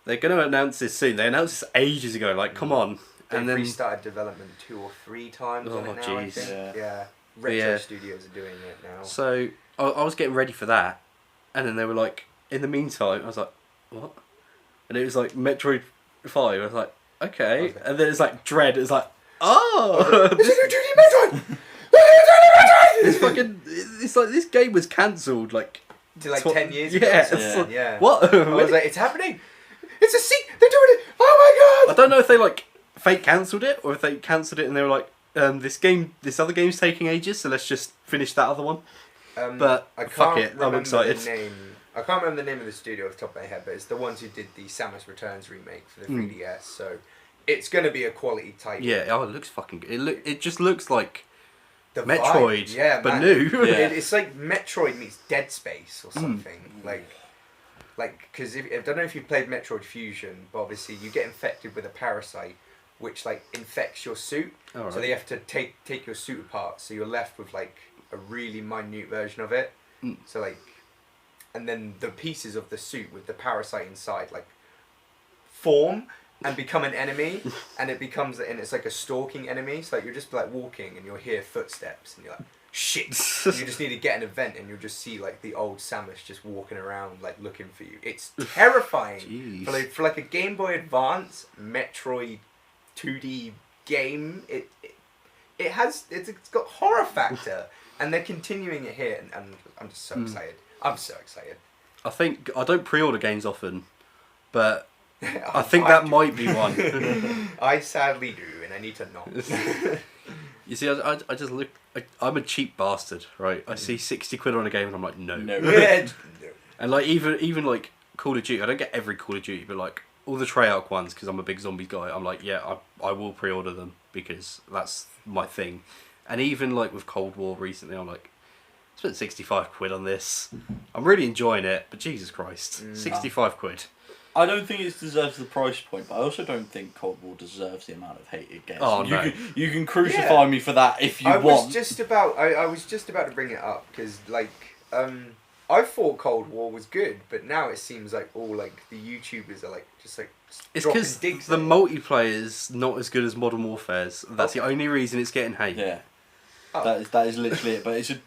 they're going to announce this soon. They announced this ages ago, like, come on. They've restarted development 2 or 3 times on it now, I think. Yeah. Retro Studios are doing it now. So, I was getting ready for that. And then they were like, in the meantime, I was like, what? And it was like, Metroid 5. I was like, okay. And then it's like, Dread. It's like, oh! This is a 2D Metroid! It's like this game was cancelled like 10 years ago. Yeah. What? I was like, it's happening. It's a they're doing it. Oh my god! I don't know if they like fake cancelled it or if they cancelled it and they were like, this other game's taking ages, so let's just finish that other one. But fuck it, I'm excited. I can't remember the name of the studio off the top of my head, but it's the ones who did the Samus Returns remake for the 3DS. So it's gonna be a quality title. Yeah. Oh, it looks fucking good. It just looks like the Metroid, vibe, but new. It's like Metroid meets Dead Space or something. Like, because I don't know if you've played Metroid Fusion, but obviously you get infected with a parasite, which like infects your suit. Oh, right. So they have to take your suit apart, so you're left with like a really minute version of it. So like, and then the pieces of the suit with the parasite inside like form and become an enemy, and it's like a stalking enemy. So like you're just like walking and you'll hear footsteps and you're like, shit. And you just need to get an event and you'll just see like the old Samus just walking around like looking for you. It's terrifying. For like a Game Boy Advance Metroid 2D game, it's got horror factor, and they're continuing it here, and I'm just so excited. I'm so excited. I don't pre-order games often, but I think that might be one. I sadly do, and I need to not. You see, I just look. I'm a cheap bastard, right? I see 60 quid on a game, and I'm like, no. And like even like Call of Duty, I don't get every Call of Duty, but like all the Treyarch ones, because I'm a big zombies guy. I'm like, yeah, I will pre-order them because that's my thing. And even like with Cold War recently, I'm like, I spent 65 quid on this. I'm really enjoying it, but Jesus Christ, 65 quid. I don't think it deserves the price point, but I also don't think Cold War deserves the amount of hate it gets. Oh, no. You can crucify me for that if you want. I was just about to bring it up because, like, I thought Cold War was good, but now it seems like all like the YouTubers are like just like. It's because the multiplayer's not as good as Modern Warfare's. That's the only reason it's getting hate. Yeah, that is literally it. But it's a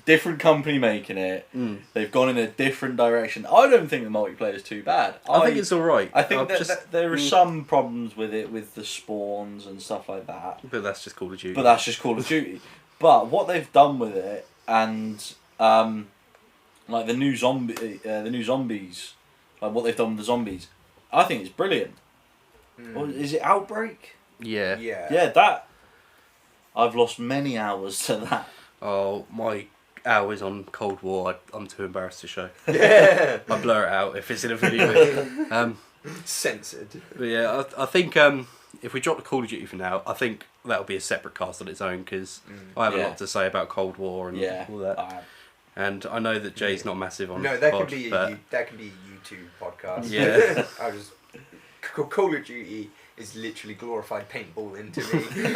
different company making it. They've gone in a different direction. I don't think the multiplayer is too bad. I think it's alright. I think that there are some problems with it, with the spawns and stuff like that. But that's just Call of Duty. But what they've done with it, and like the new zombies, like what they've done with the zombies, I think it's brilliant. Or is it Outbreak? Yeah. That I've lost many hours to that. Oh, my hours on Cold War, I'm too embarrassed to show. Yeah. I blur it out if it's in a video. Censored. But yeah, I think if we drop the Call of Duty for now, I think that'll be a separate cast on its own because I have a lot to say about Cold War and all that. And I know that Jay's not massive on. No, that could be a YouTube podcast. Yeah. I just Call of Duty is literally glorified paintball into me,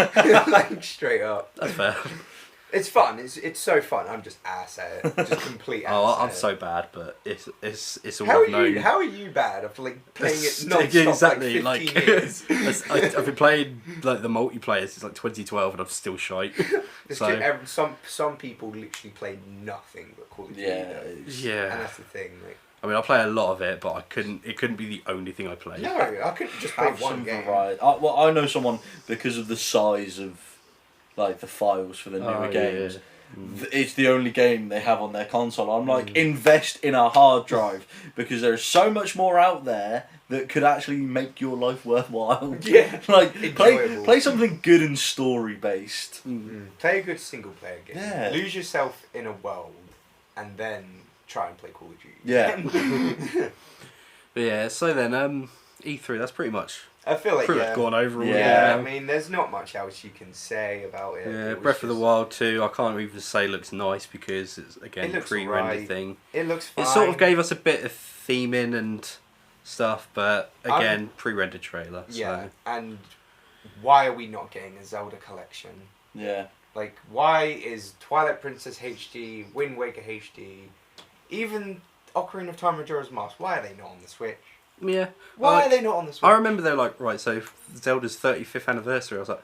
like straight up. That's fair. It's fun. It's so fun. I'm just ass at it. Just complete ass. I'm so bad, but it's all I've known. How are you bad after like playing it non-stop exactly, like 15 years? I've been playing like the multiplayer since like 2012, and I'm still shite. Some people literally play nothing but Call of Duty. Yeah. And that's the thing. Like, I mean, I play a lot of it, but it couldn't be the only thing I play. No, I couldn't just play one game. I know someone because of the size of like the files for the newer games. Yeah. It's the only game they have on their console. I'm like, invest in a hard drive because there's so much more out there that could actually make your life worthwhile. Yeah, like play something good and story based. Play a good single player game. Yeah. Lose yourself in a world, and then try and play Call of Duty. Yeah. But yeah. So then, E3. That's pretty much. I feel like much gone over all. Yeah, I mean, there's not much else you can say about it. Yeah, Breath of the Wild 2, I can't even say looks nice because it's again pre-rendered thing. It looks fine. It sort of gave us a bit of theming and stuff, but again, pre-rendered trailer. Yeah, so. and why are we not getting a Zelda collection? Yeah. Like, why is Twilight Princess HD, Wind Waker HD, even Ocarina of Time Majora's Mask, why are they not on the Switch? Yeah. Why are they not on the Switch? I remember they're like, right, so Zelda's 35th anniversary. I was like,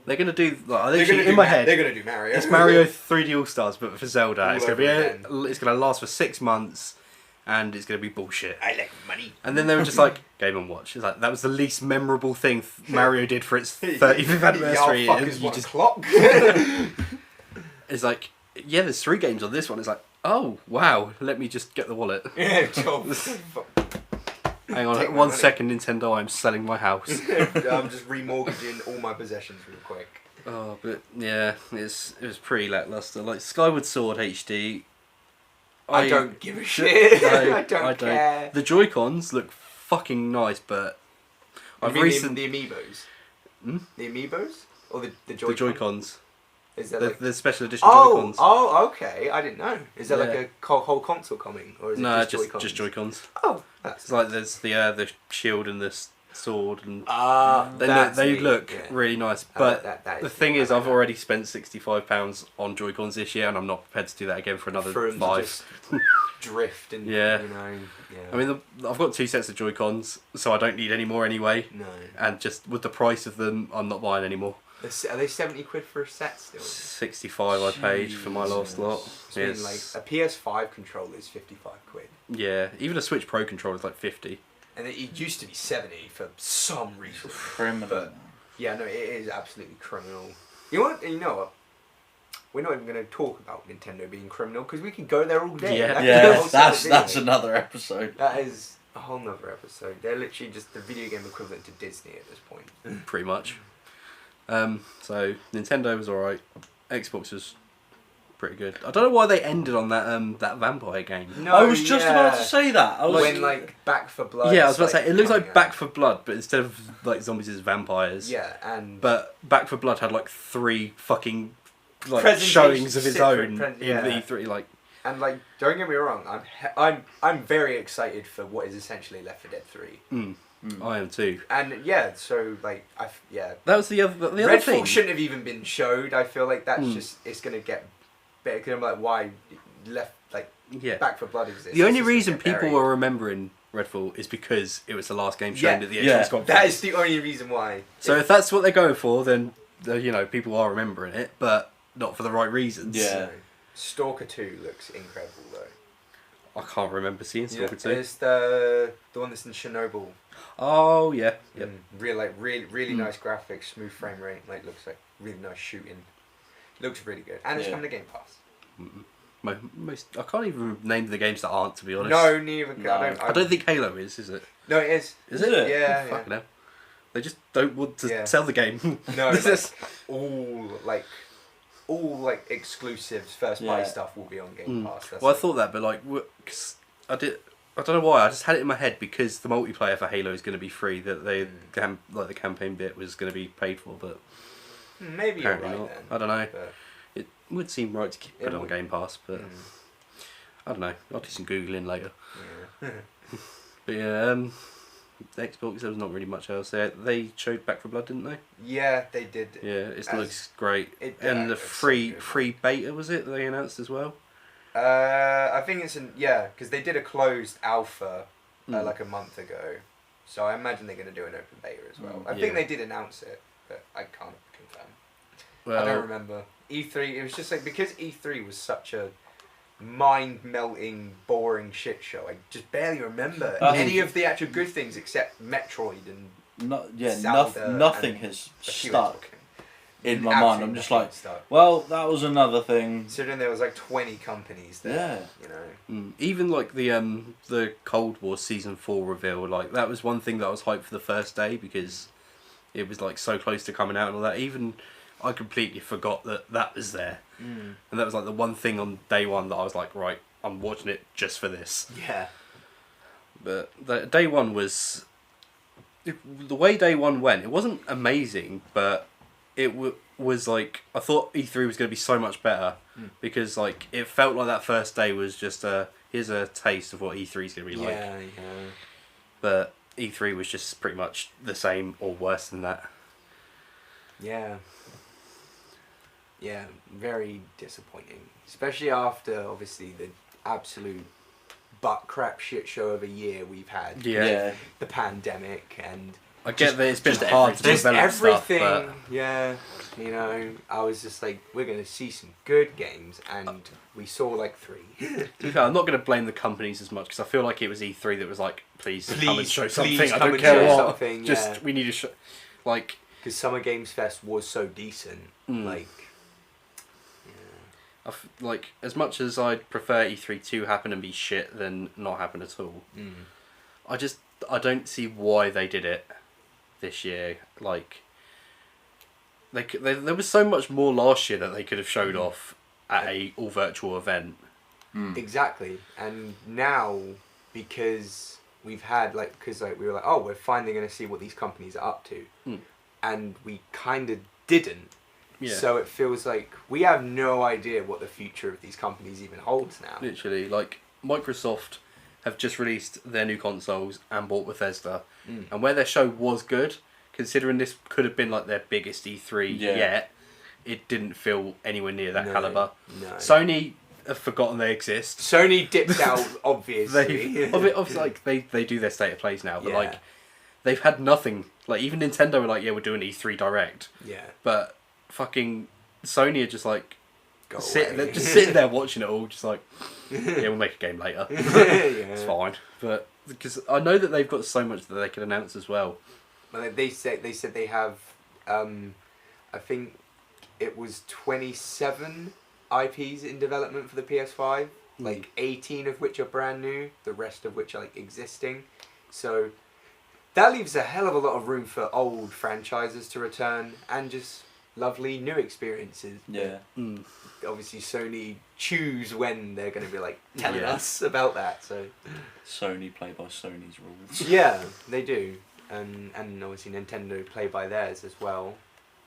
they're going to do, like, in my head, they're going to do Mario. It's Mario 3D All-Stars, but for Zelda. It's going to last for 6 months, and it's going to be bullshit. I like money. And then they were just like, Game & Watch. It's like, that was the least memorable thing Mario did for its 35th anniversary. You just clock. It's like, yeah, there's 3 games on this one. It's like, oh, wow, let me just get the wallet. Yeah, hang on, 1 second, Nintendo, I'm selling my house. I'm just remortgaging all my possessions real quick. Oh, but yeah, it was pretty lackluster. Like Skyward Sword HD. I don't give a shit. I don't care. The Joy-Cons look fucking nice, but the Amiibos. The Amiibos or the Joy-Cons? The Joy-Cons. Is that the special edition Joy-Cons? Oh, okay. I didn't know. Is there like a whole console coming, or is it just Joy-Cons? Just Joy-Cons. Oh, it's like there's the shield and the sword, and they look really nice. But the thing is, I've already spent £65 on Joy-Cons this year, and I'm not prepared to do that again for another 5. Drift and I mean, I've got 2 sets of Joy-Cons, so I don't need any more anyway. No. And just with the price of them, I'm not buying any more. Are they 70 quid for a set still? 65 I paid for my last lot. It's like a PS5 controller is 55 quid. Yeah, even a Switch Pro controller is like 50. And it used to be 70 for some reason. Criminal. But yeah, no, it is absolutely criminal. You know what? We're not even going to talk about Nintendo being criminal because we can go there all day. That's another episode. That is a whole nother episode. They're literally just the video game equivalent to Disney at this point. Pretty much. So Nintendo was alright. Xbox was pretty good. I don't know why they ended on that vampire game. No, I was just about to say that. When Back 4 Blood. Yeah, I was about to say it looks like Back 4 Blood, but instead of like zombies, it's vampires. Yeah, but Back 4 Blood had like 3 fucking showings of his own in the E3 like. And don't get me wrong, I'm very excited for what is essentially Left 4 Dead 3. I am too. And so that was the other thing. Redfall shouldn't have even been showed. I feel like that's just it's gonna get better. Cause I'm like, why Back 4 Blood exists. The only reason people are remembering Redfall is because it was the last game shown at the Xbox conference. That is the only reason why. So if that's what they're going for, then people are remembering it, but not for the right reasons. Yeah. Stalker 2 looks incredible though. I can't remember seeing Stalker 2. It's the one that's in Chernobyl. Oh yeah. Yep. Really nice graphics, smooth frame rate. Looks like really nice shooting. Looks really good, and it's coming to Game Pass. I can't even name the games that aren't, to be honest. No, neither. No. I don't think Halo is it? No, it is. Is it? Yeah. Fucking hell. They just don't want to sell the game. No, all exclusives, first party stuff will be on Game Pass. I thought that, but cause I don't know why. I just had it in my head because the multiplayer for Halo is going to be free. That the campaign bit was going to be paid for, but maybe apparently you're right not. then. I don't know. But it would seem right to put it on Game Pass, but I don't know. I'll do some googling later. Yeah. But yeah, Xbox. There was not really much else there. They showed Back 4 Blood, didn't they? Yeah, they did. Yeah, it looks great. And the free beta was it? They announced as well. I think it's because they did a closed alpha like a month ago, so I imagine they're going to do an open beta as well. I think they did announce it, but I can't confirm. Well, I don't remember. E3. It was just because E3 was such a mind-melting, boring shit show. I just barely remember any of the actual good things except Metroid and nothing has stuck in my mind. I'm just like, well, that was another thing. Considering there was 20 companies there. Yeah. Even the Cold War Season 4 reveal, that was one thing that I was hyped for the first day because it was so close to coming out and all that. Even I completely forgot that was there. And that was the one thing on day one that I was like, right, I'm watching it just for this. Yeah. But day one was... The way day one went, it wasn't amazing, but it was I thought E3 was going to be so much better because it felt like that first day was just here's a taste of what E3 is going to be like. Yeah. But E3 was just pretty much the same or worse than that. Yeah. Yeah, very disappointing. Especially after, obviously, the absolute butt crap shit show of a year we've had. Yeah. The pandemic and... I get that it's been hard to develop everything, stuff, but... Yeah. I was just we're going to see some good games, and we saw 3. To be fair, I'm not going to blame the companies as much, because I feel like it was E3 that was please come and show something. I don't care what. Just, we need to show... Because Summer Games Fest was so decent. As much as I'd prefer E3 to happen and be shit than not happen at all, I don't see why they did it this year. There was so much more last year that they could have showed off at a all virtual event. Exactly, and now because we've had we were oh, we're finally going to see what these companies are up to, and we kind of didn't. Yeah. So it feels like we have no idea what the future of these companies even holds now. Literally, Microsoft have just released their new consoles and bought Bethesda, and where their show was good, considering this could have been their biggest E3 yet, it didn't feel anywhere near that caliber. No. Sony have forgotten they exist. Sony dipped out, obviously. They do their state of plays now, but they've had nothing. Even Nintendo were we're doing E3 Direct. Yeah. But fucking Sony are just sitting there watching it all, just we'll make a game later. It's fine. But because I know that they've got so much that they can announce as well. Well, they said they have, I think it was 27 IPs in development for the PS5, 18 of which are brand new, the rest of which are existing. So that leaves a hell of a lot of room for old franchises to return and just lovely new experiences. Yeah. Obviously, Sony choose when they're going to be telling us about that. So Sony play by Sony's rules. Yeah, they do, and obviously Nintendo play by theirs as well,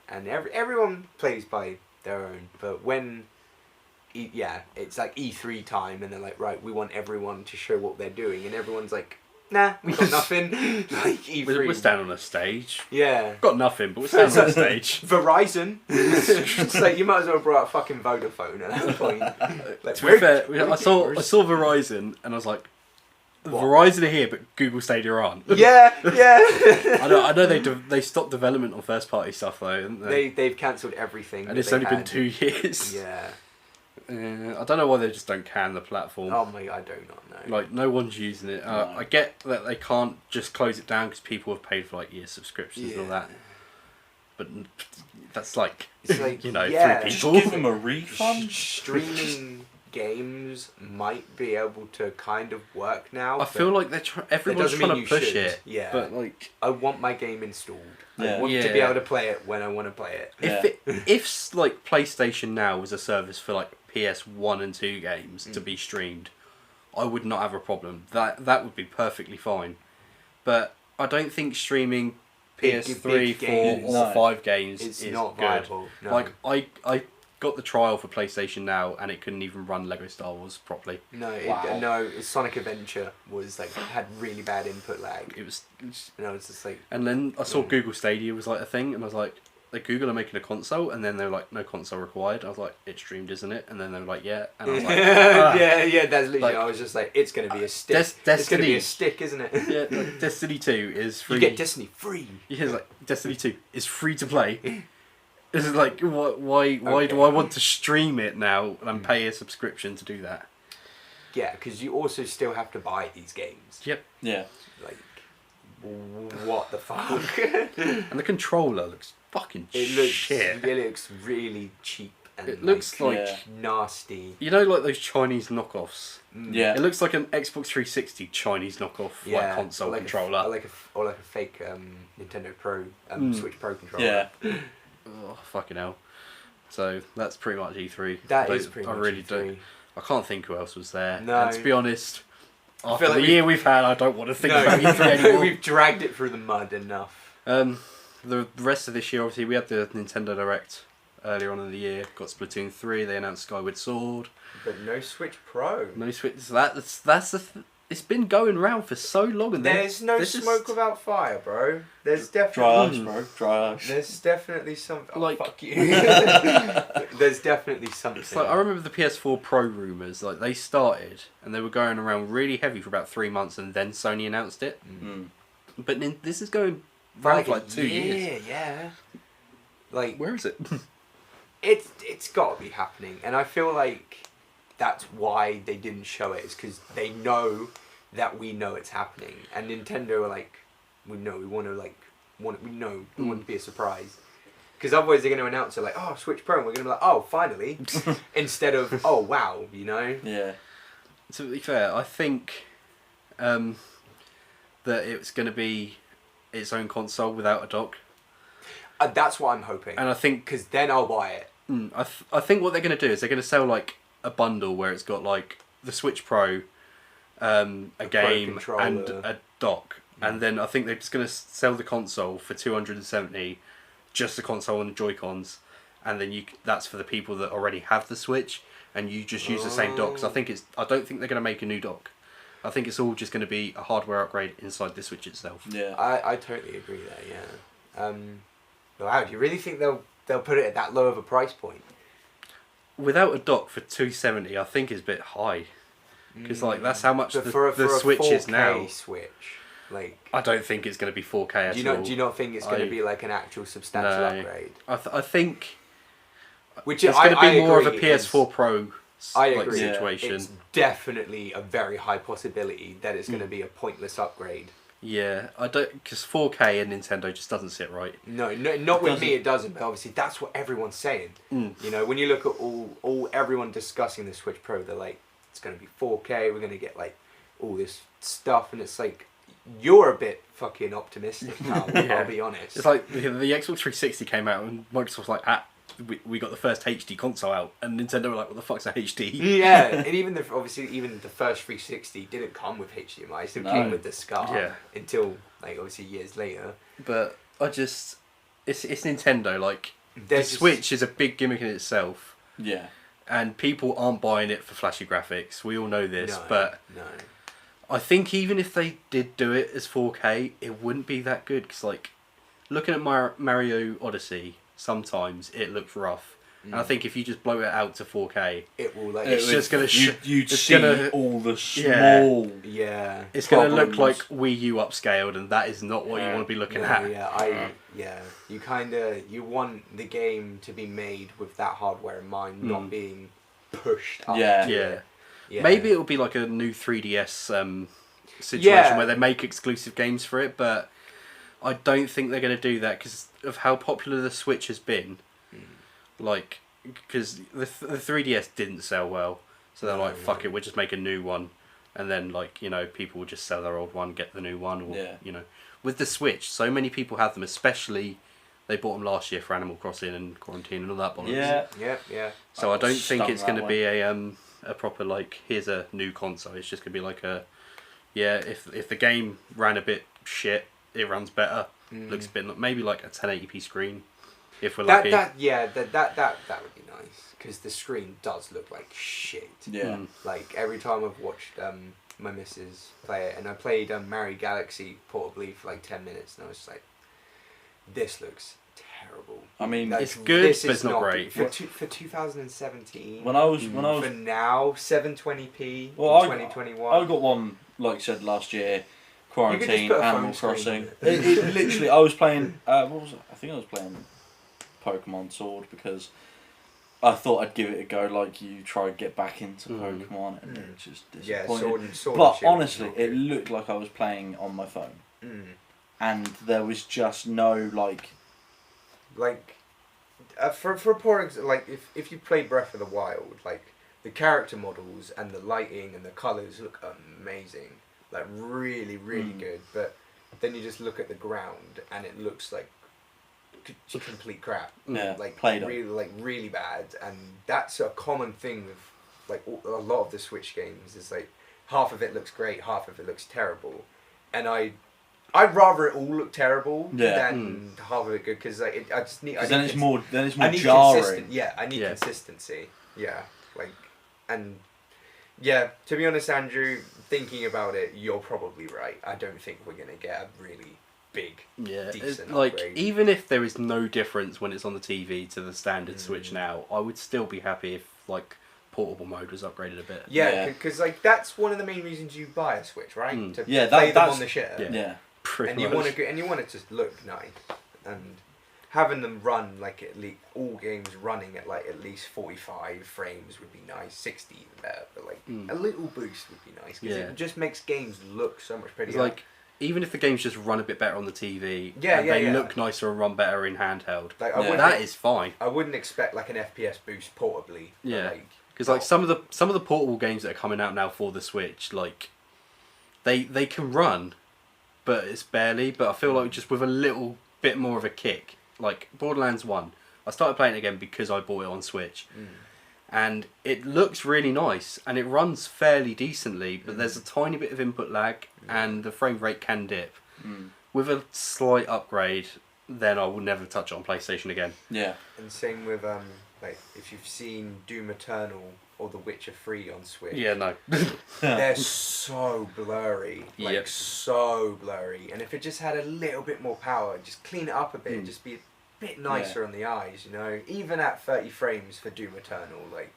and everyone plays by their own. But when it's E3 time, and they're right, we want everyone to show what they're doing, and everyone's nah, we got nothing. Like E3. We're standing on a stage. Yeah. Got nothing, but we're standing on a stage. Verizon. It's like you might as well have brought out fucking Vodafone at that point. Like, to be fair, I saw Verizon and I was like, what? Verizon are here, but Google Stadia aren't. Yeah. I know they stopped development on first party stuff though, haven't they? They've cancelled everything. And it's only been 2 years. Yeah. I don't know why they just don't can the platform. Oh my, I do not know. Like, no one's using it. I get that they can't just close it down because people have paid for like year subscriptions and all that. But that's like, it's like 3 Just people. give them a refund. Streaming games might be able to kind of work now. I feel like everyone's trying to push it. Yeah. But like, I want my game installed. Yeah. I want to be able to play it when I want to play it. If like PlayStation Now was a service for like PS1 and 2 games to be streamed, I would not have a problem. That would be perfectly fine. But I don't think streaming PS3, 4 or 5 games is not good. viable. No. Like I got the trial for PlayStation Now and it couldn't even run Lego Star Wars properly. No, Sonic Adventure was like had really bad input lag. It was and I was just like. And then I saw Google Stadia was like a thing, and I was like, like Google are making a console, and then they were like, no console required. I was like, it's streamed, isn't it? And then they were like, yeah. And I was like, yeah, that's literally. Like, I was just like, it's gonna be a stick. Destiny, it's gonna be a stick, isn't it? Yeah, like Destiny 2 is free. You get Destiny free. Yeah, it's like Destiny 2 is free to play. It's like, why do I want to stream it now and pay a subscription to do that? Yeah, because you also still have to buy these games. Yep. Yeah. Like, what the fuck? And the controller looks fucking shit. It looks really cheap and it looks like nasty. You know, like those Chinese knockoffs. Yeah. It looks like an Xbox 360 Chinese knockoff, like console like controller. Or like a fake Nintendo Pro, Switch Pro controller. Yeah. Oh, fucking hell. So that's pretty much E3. That is pretty much I really E3. don't. I can't think who else was there. No. And to be honest, after like the year we've had, I don't want to think about E3 anymore. We've dragged it through the mud enough. The rest of this year, obviously, we had the Nintendo Direct earlier on in the year. Got Splatoon 3. They announced Skyward Sword. But no Switch Pro. No Switch. That's it's been going around for so long, and there's no smoke without fire, bro. There's definitely dry ice, bro. Dry ice. There's definitely something. Oh, like, fuck you. There's definitely something. It's like, I remember the PS4 Pro rumors. Like, they started and they were going around really heavy for about 3 months, and then Sony announced it. But this is going around for like 2 years. Yeah. Like, where is it? it's got to be happening, and I feel like that's why they didn't show it. Is because they know that we know it's happening, and Nintendo are like, we know we want to be a surprise. Because otherwise they're going to announce it like, oh, Switch Pro, and we're going to be like, oh, finally, instead of, oh, wow, you know. Yeah. To be fair, I think that it's going to be its own console without a dock. That's what I'm hoping. And I think because then I'll buy it. I think what they're going to do is they're going to sell like a bundle where it's got like the Switch Pro, a game and a dock, and then I think they're just going to sell the console for $270, just the console and the Joy-Cons, and then that's for the people that already have the Switch, and you just use the same dock. Because I don't think they're going to make a new dock. I think it's all just going to be a hardware upgrade inside the Switch itself. Yeah, I totally agree there. Yeah. Wow, do you really think they'll put it at that low of a price point? Without a dock for $270, I think is a bit high. Because like that's how much the Switch is now. Switch, like I don't think it's going to be 4K at all. Do you not think it's going to be like an actual substantial upgrade? I think which it's going to be more of a PS4 Pro situation. It's definitely a very high possibility that it's going to be a pointless upgrade. Yeah, I don't, because 4K and Nintendo just doesn't sit right. No, not with me. It doesn't. But obviously, that's what everyone's saying. You know, when you look at everyone discussing the Switch Pro, they're like, it's going to be 4K. We're going to get like all this stuff, and it's like, you're a bit fucking optimistic, pal. I'll be honest. It's like the Xbox 360 came out, and Microsoft was like, we got the first HD console out, and Nintendo were like, what the fuck's a HD? Yeah, and even the first 360 didn't come with HDMI. It still came with the SCAR. Yeah. Until like obviously years later. But it's Nintendo. Like the Switch is a big gimmick in itself. Yeah. And people aren't buying it for flashy graphics. We all know this, but I think even if they did do it as 4K, it wouldn't be that good. Because, like, looking at Mario Odyssey, sometimes it looks rough. And I think if you just blow it out to 4K, it will like it's just gonna you'd see all the small it's gonna look like Wii U upscaled, and that is not what you want to be looking at. You want the game to be made with that hardware in mind, not being pushed up. Yeah. Maybe it'll be like a new 3DS situation where they make exclusive games for it, but I don't think they're going to do that because of how popular the Switch has been. Like, because the 3DS didn't sell well, so they're like, fuck it, we'll just make a new one, and then, like, you know, people will just sell their old one, get the new one, or you know, with the Switch, so many people have them, especially they bought them last year for Animal Crossing and Quarantine and all that bollocks. Yeah. So I don't think it's going to be a proper, like, here's a new console. It's just going to be like a, if the game ran a bit shit, it runs better. Looks a bit maybe like a 1080p screen. If we're lucky. That would be nice, because the screen does look like shit. Yeah. Like, every time I've watched my missus play it, and I played Mario Galaxy portably for like 10 minutes, and I was just like, this looks terrible. I mean, it's good, but it's not great. For 2017. When I was for now, 720p. Well, 2021. I got one, like I said last year. Quarantine, Animal Crossing. It literally, I was playing. What was it? I think I was playing Pokemon Sword because I thought I'd give it a go. Like, you try to get back into Pokemon, and it's just disappointing. Sword but honestly, it looked like I was playing on my phone, and there was just no for poor like if you play Breath of the Wild, like the character models and the lighting and the colours look amazing. Like, really, really good, but then you just look at the ground and it looks like complete crap. Like, really bad. And that's a common thing with, like, a lot of the Switch games. Is like, half of it looks great, half of it looks terrible. And I'd rather it all look terrible than half of it good, because like, it's more jarring. I need consistency. Yeah, like, and. Yeah, to be honest, Andrew, thinking about it, you're probably right. I don't think we're going to get a really big, decent upgrade. Even if there is no difference when it's on the TV to the standard Switch now, I would still be happy if, like, portable mode was upgraded a bit. Yeah, because like, that's one of the main reasons you buy a Switch, right? To play them on the shitter. Yeah, pretty much. You want it to look nice, and having them run, like, at least all games running at like at least 45 frames would be nice. 60 even better, but like a little boost would be nice, because it just makes games look so much prettier. Like, even if the games just run a bit better on the TV, they look nicer and run better in handheld. Like, that is fine. I wouldn't expect like an FPS boost portably. Yeah, because like some of the portable games that are coming out now for the Switch, like they can run, but it's barely. But I feel like just with a little bit more of a kick. Like Borderlands 1, I started playing it again because I bought it on Switch, and it looks really nice and it runs fairly decently, but there's a tiny bit of input lag and the frame rate can dip. With a slight upgrade, then I will never touch it on PlayStation again. Yeah. And same with like, if you've seen Doom Eternal or The Witcher 3 on Switch. Yeah, no. They're so blurry. Like, so blurry. And if it just had a little bit more power, just clean it up a bit, just be a bit nicer on the eyes, you know? Even at 30 frames for Doom Eternal, like,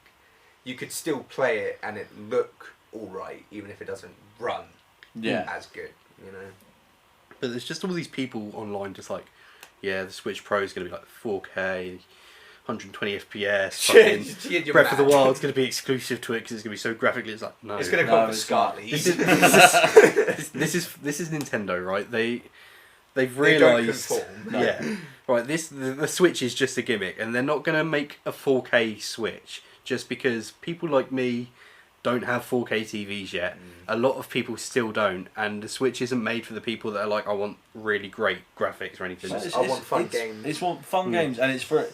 you could still play it and it look alright, even if it doesn't run as good, you know? But there's just all these people online just like, the Switch Pro is going to be like 4K, 120 FPS, fucking Breath of the Wild's going to be exclusive to it because it's going to be so graphically. It's like, no. It's going to come for Scarlet. This is Nintendo, right? They've realised, right. The Switch is just a gimmick, and they're not going to make a 4K Switch just because people like me don't have 4K TVs yet. A lot of people still don't, and the Switch isn't made for the people that are like, I want really great graphics or anything. I want fun games. It's fun games, and it's for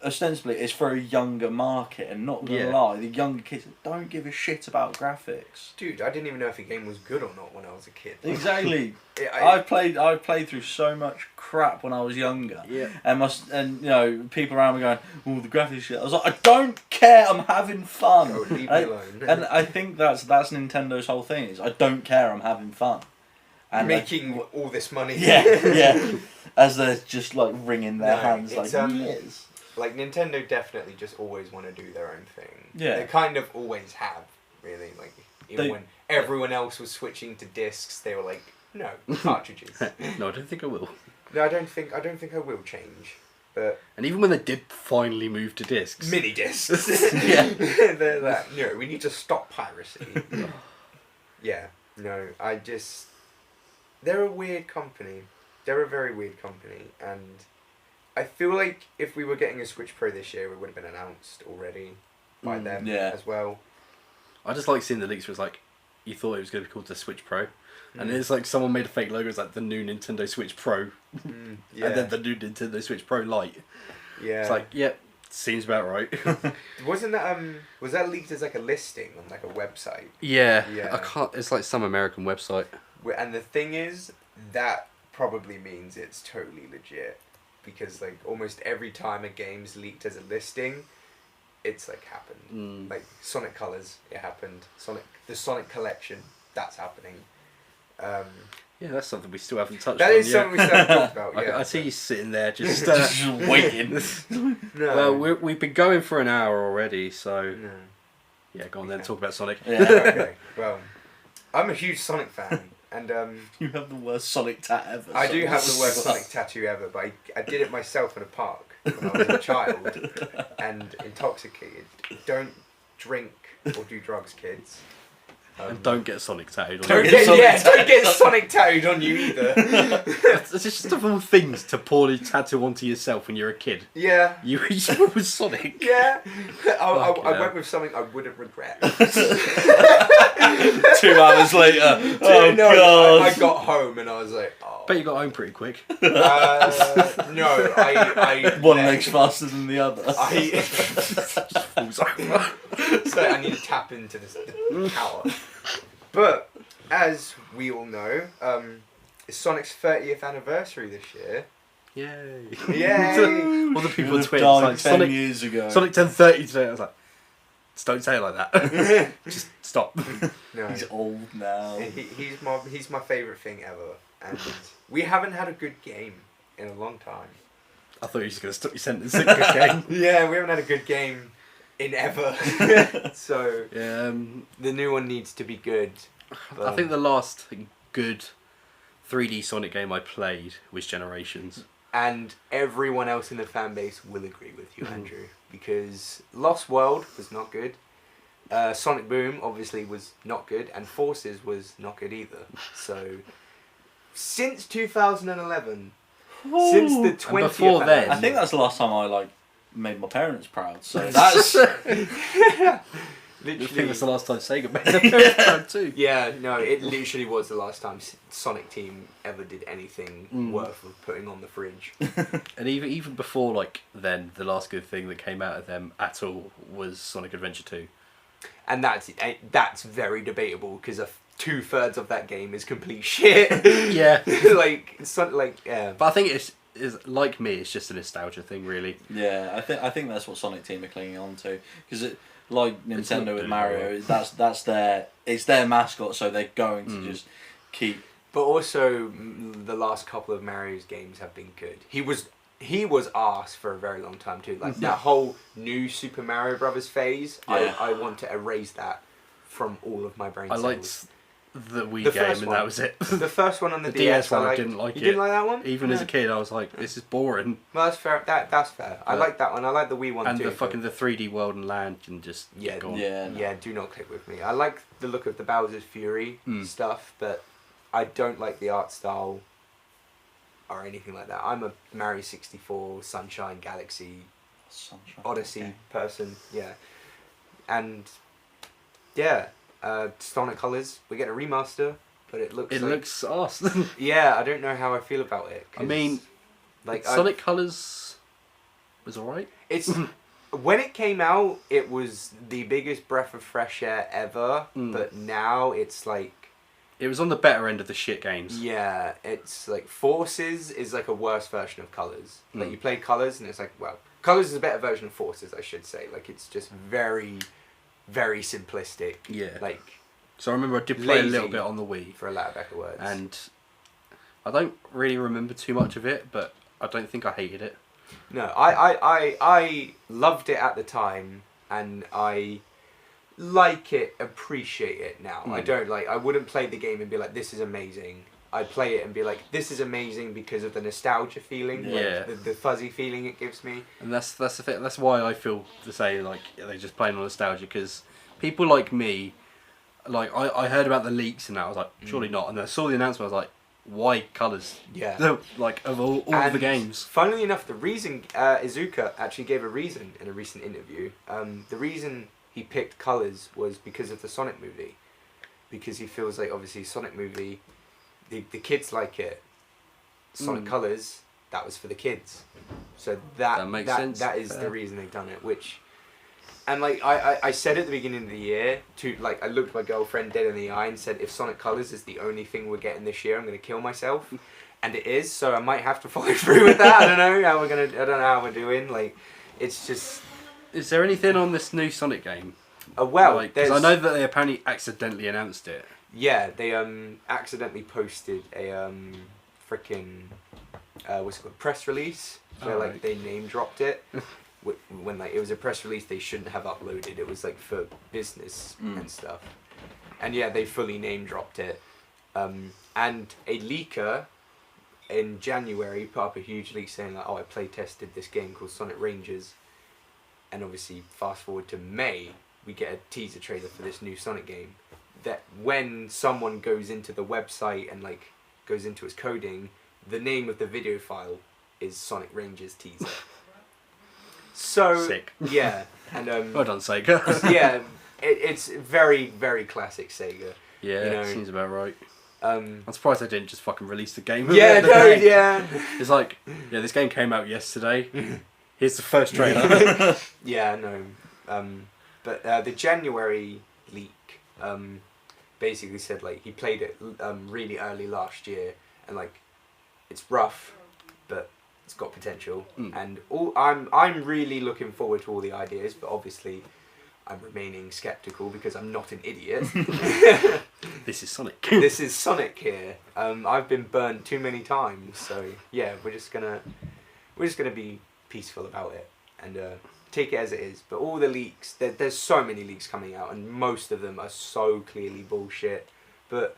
ostensibly it's for a younger market, and not gonna lie, the younger kids don't give a shit about graphics. Dude, I didn't even know if a game was good or not when I was a kid. Exactly. I played through so much crap when I was younger. Yeah. And you know, people around me going, "Oh, the graphics shit." I was like, I don't care. I'm having fun. Oh, leave me alone. And I think that's Nintendo's whole thing is I don't care. I'm having fun. And making all this money. Yeah. As they're just like wringing their hands like yes. Like Nintendo definitely just always want to do their own thing. Yeah. They kind of always have, really. Like even when everyone else was switching to discs, they were like, no, cartridges. No, I don't think I will. No, I don't think I will change. But and even when they did finally move to discs, mini discs. Yeah. They're that. No, we need to stop piracy. Yeah. No, they're a weird company. They're a very weird company, and I feel like if we were getting a Switch Pro this year, it would have been announced already by them as well. I just like seeing the leaks where it's like, you thought it was going to be called the Switch Pro, and it's like someone made a fake logo, it's like the new Nintendo Switch Pro, and then the new Nintendo Switch Pro Lite. Yeah. It's like, seems about right. Wasn't that was that leaked as like a listing on like a website? Yeah. I can't. It's like some American website. And the thing is, that probably means it's totally legit, because like almost every time a game's leaked as a listing, it's like happened. Like Sonic Colors, it happened. The Sonic Collection, that's happening. Yeah, that's something we still haven't touched on. That is something we still haven't talked about. Yeah, I see you sitting there just waiting. No. Well, we've been going for an hour already, so yeah, go on then. Talk about Sonic. Yeah. Okay. Well, I'm a huge Sonic fan. And you have the worst Sonic tat ever. I do have the worst Sonic tattoo ever, but I did it myself in a park when I was a child and intoxicated. Don't drink or do drugs, kids. And don't get Sonic tattooed on Don't you. get Sonic tattooed on you either. It's just of all things to poorly tattoo onto yourself when you're a kid. Yeah. You went with Sonic. Yeah. I went with something I wouldn't regret. 2 hours later. God. I got home and I was like, oh. Bet you got home pretty quick. No, I one leg's faster than the other. So I need to tap into this power. But as we all know, it's Sonic's 30th anniversary this year. Yay! Yay! All the people on Twitter, died like 10 Sonic years ago. Sonic 1030 today. I was like, just don't say it like that. Just stop. No. He's old now. He's my favourite thing ever, and we haven't had a good game in a long time. I thought you were just going to stop your sentence at good game. Yeah, we haven't had a good game in ever. So the new one needs to be good. I think the last good 3D Sonic game I played was Generations. And everyone else in the fan base will agree with you, Andrew, because Lost World was not good. Sonic Boom obviously was not good, and Forces was not good either. So since 2011, since the 20th, before then, I think that's the last time I made my parents proud. So that's literally. I think that's the last time Sega made their parents proud too. Yeah, no, it literally was the last time Sonic Team ever did anything worth of putting on the fridge. And even before then, the last good thing that came out of them at all was Sonic Adventure 2. And that's very debatable, because 2/3 of that game is complete shit. Yeah. Yeah. But I think it's like me, it's just a nostalgia thing, really. Yeah, I think that's what Sonic Team are clinging on to, because like Nintendo with Mario, that's their mascot, so they're going to just keep. But also, the last couple of Mario's games have been good. He was arse for a very long time too. Like that whole new Super Mario Brothers phase, I want to erase that from all of my brain cells. I liked the Wii game, and that was it. The first one on the DS one, I didn't like it. You didn't like that one? Even as a kid, I was like, this is boring. Well, that's fair. That's fair. I like that one. I like the Wii one and too. And the 3D world and land can just go on. Yeah, do not click with me. I like the look of the Bowser's Fury stuff, but I don't like the art style or anything like that. I'm a Mario 64, Sunshine, Galaxy, Odyssey person. Yeah, and Sonic Colors. We get a remaster, but it looks awesome. Yeah, I don't know how I feel about it. I mean, Sonic Colors was alright. It's when it came out, it was the biggest breath of fresh air ever. But now it's like it was on the better end of the shit games. Yeah, it's like Forces is like a worse version of Colors. Like you play Colors and it's like, well, Colors is a better version of Forces, I should say. Like it's just very, very simplistic. Yeah. Like. So I remember I did play a little bit on the Wii, for a lack of better words, and I don't really remember too much of it, but I don't think I hated it. No, I loved it at the time, and I like it, appreciate it now. I wouldn't play the game and be like, this is amazing. I'd play it and be like, this is amazing because of the nostalgia feeling, like the fuzzy feeling it gives me. And that's the thing. That's why I feel to say like they're just playing on nostalgia, because people like me, like I heard about the leaks and that, I was like, surely not. And then I saw the announcement, I was like, why Colours? Yeah. Like of all of the games. Funnily enough, the reason Iizuka actually gave a reason in a recent interview. The reason he picked Colours was because of the Sonic movie, because he feels like obviously Sonic movie, the kids like it. Sonic Colours, that was for the kids, so that makes sense. That is the reason they've done it. Which, and like I said at the beginning of the year, I looked my girlfriend dead in the eye and said, if Sonic Colours is the only thing we're getting this year, I'm gonna kill myself. And it is, so I might have to follow through with that. I don't know how we're doing. Like, it's just. Is there anything on this new Sonic game? Well, because I know that they apparently accidentally announced it. Yeah, they accidentally posted a freaking what's it called, press release where they name dropped it. When like it was a press release they shouldn't have uploaded. It was like for business and stuff. And yeah, they fully name dropped it. And a leaker in January put up a huge leak saying like, oh, I play tested this game called Sonic Rangers. And obviously, fast forward to May, we get a teaser trailer for this new Sonic game. That when someone goes into the website and like goes into its coding, the name of the video file is Sonic Rangers teaser. So sick. Yeah, and well done, Sega. Yeah, it's very, very classic Sega. Yeah, seems about right. I'm surprised they didn't just fucking release the game. Yeah, no, yeah. It's like, yeah, this game came out yesterday. Here's the first trailer. Yeah, no. But the January leak basically said like he played it really early last year and like it's rough, but it's got potential. And I'm really looking forward to all the ideas, but obviously I'm remaining skeptical because I'm not an idiot. This is Sonic. This is Sonic here. I've been burnt too many times, so yeah, we're just gonna be peaceful about it and take it as it is. But all the leaks, there's so many leaks coming out, and most of them are so clearly bullshit. But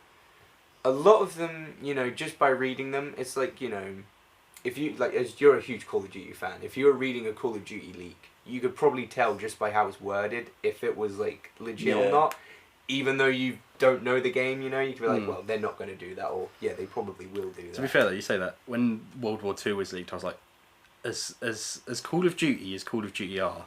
a lot of them, just by reading them, it's like, if you as you're a huge Call of Duty fan, if you were reading a Call of Duty leak, you could probably tell just by how it's worded if it was like legit or not. Even though you don't know the game, you could be like, well, they're not going to do that, or yeah, they probably will do that. To be fair though, you say that when World War II was leaked, I was like, as Call of Duty as Call of Duty are,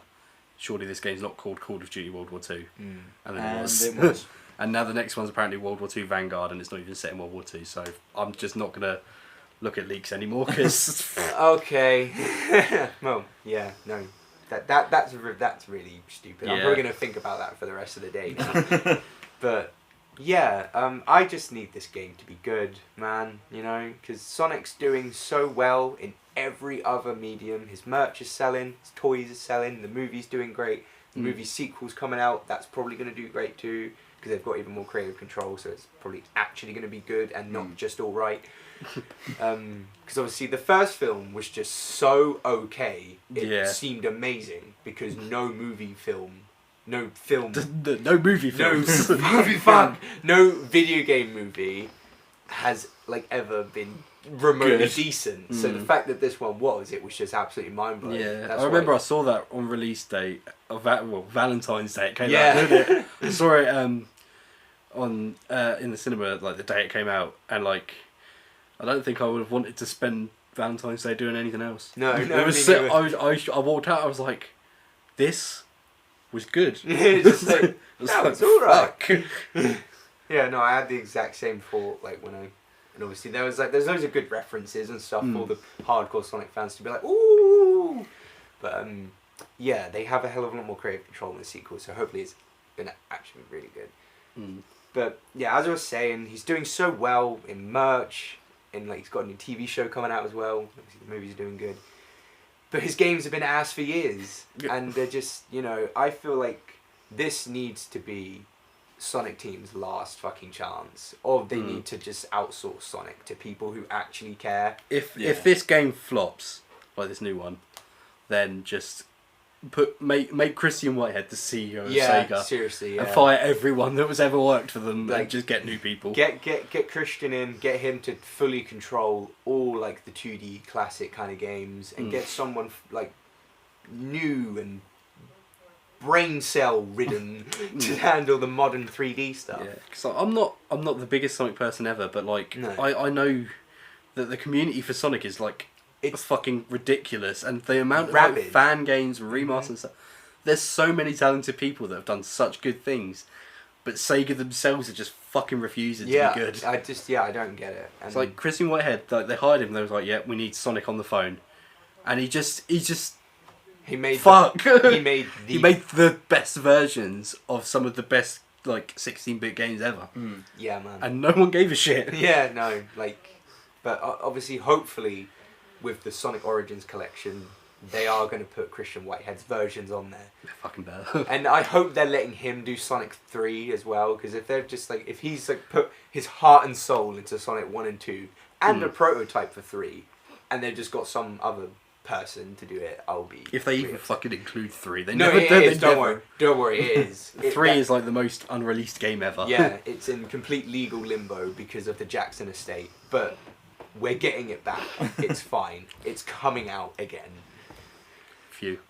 surely this game's not called Call of Duty World War II. And then it was. And now the next one's apparently World War II Vanguard, and it's not even set in World War II. So I'm just not gonna look at leaks anymore because. Okay. Well, yeah, no, that's really stupid. I'm probably gonna think about that for the rest of the day now. But yeah, I just need this game to be good, man. Because Sonic's doing so well in every other medium. His merch is selling, his toys are selling, the movie's doing great. The movie sequel's coming out, that's probably going to do great too, because they've got even more creative control, so it's probably actually going to be good and not just alright. Because obviously the first film was just so okay, it seemed amazing, because no movie film, no video game movie has like ever been remotely decent. So the fact that this one was just absolutely mind blowing. Yeah, I remember I saw that on release day of Valentine's Day. It came out, didn't it? I saw it on in the cinema like the day it came out, and like I don't think I would have wanted to spend Valentine's Day doing anything else. No, it was. I walked out. I was like, this was good. Just like, it's alright. Yeah, no, I had the exact same thought. Like and obviously there's loads of good references and stuff for the hardcore Sonic fans to be like, ooh. But yeah, they have a hell of a lot more creative control in the sequel, so hopefully it's gonna actually be really good. But yeah, as I was saying, he's doing so well in merch, and like he's got a new TV show coming out as well. Obviously the movies are doing good, but his games have been ass for years, and they're just, you know, I feel like this needs to be Sonic Team's last fucking chance, or they need to just outsource Sonic to people who actually care. If this game flops, like this new one, then just make Christian Whitehead the CEO of Sega. Seriously, and fire everyone that was ever worked for them, like, and just get new people. Get Christian in, get him to fully control all like the 2D classic kind of games, and get someone like new and brain cell ridden to handle the modern 3D stuff. Yeah, because I'm not the biggest Sonic person ever, but like I know that the community for Sonic is like it's fucking ridiculous, and the amount of like, fan games, remasters and stuff. There's so many talented people that have done such good things, but Sega themselves are just fucking refusing to be good. I don't get it. And it's like Christian Whitehead, like they hired him, they was like, yeah, we need Sonic on the phone, and he made the best versions of some of the best like 16-bit games ever. Yeah, man. And no one gave a shit. Yeah, no, like, but obviously, hopefully, with the Sonic Origins collection, they are going to put Christian Whitehead's versions on there. They're fucking better. And I hope they're letting him do Sonic 3 as well, because if they're just like, if he's like put his heart and soul into Sonic 1 and 2 and a prototype for 3, and they've just got some other person to do it, I'll be... If they even fucking include 3, they no, never it do. Is. Don't worry, it is. 3 is like the most unreleased game ever. Yeah, it's in complete legal limbo because of the Jackson estate, but we're getting it back. It's fine. It's coming out again. Phew.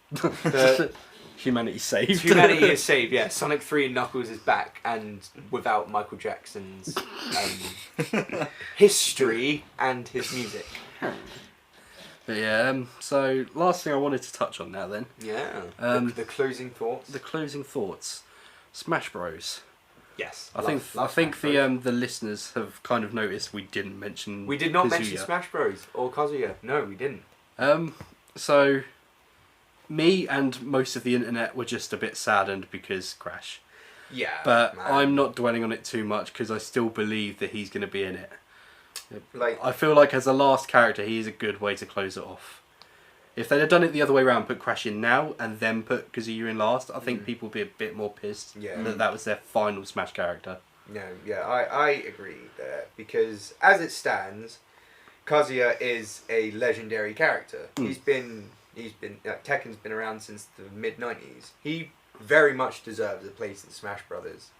Humanity's saved. Humanity is saved, yeah. Sonic 3 and Knuckles is back, and without Michael Jackson's history and his music. But yeah, so last thing I wanted to touch on now then. Yeah. The closing thoughts. The closing thoughts. Smash Bros. Yes. I think the listeners have kind of noticed we didn't mention We did not Kazuya. mention Smash Bros. Or Kazuya. No, we didn't. So me and most of the internet were just a bit saddened because Crash. Yeah. But man. I'm not dwelling on it too much because I still believe that he's going to be in it. Like, I feel like as a last character, he is a good way to close it off. If they'd have done it the other way around, put Crash in now and then put Kazuya in last, I think people would be a bit more pissed that was their final Smash character. No, yeah, I agree there, because as it stands, Kazuya is a legendary character. He's been Tekken's been around since the mid-90s. He very much deserves a place in Smash Brothers.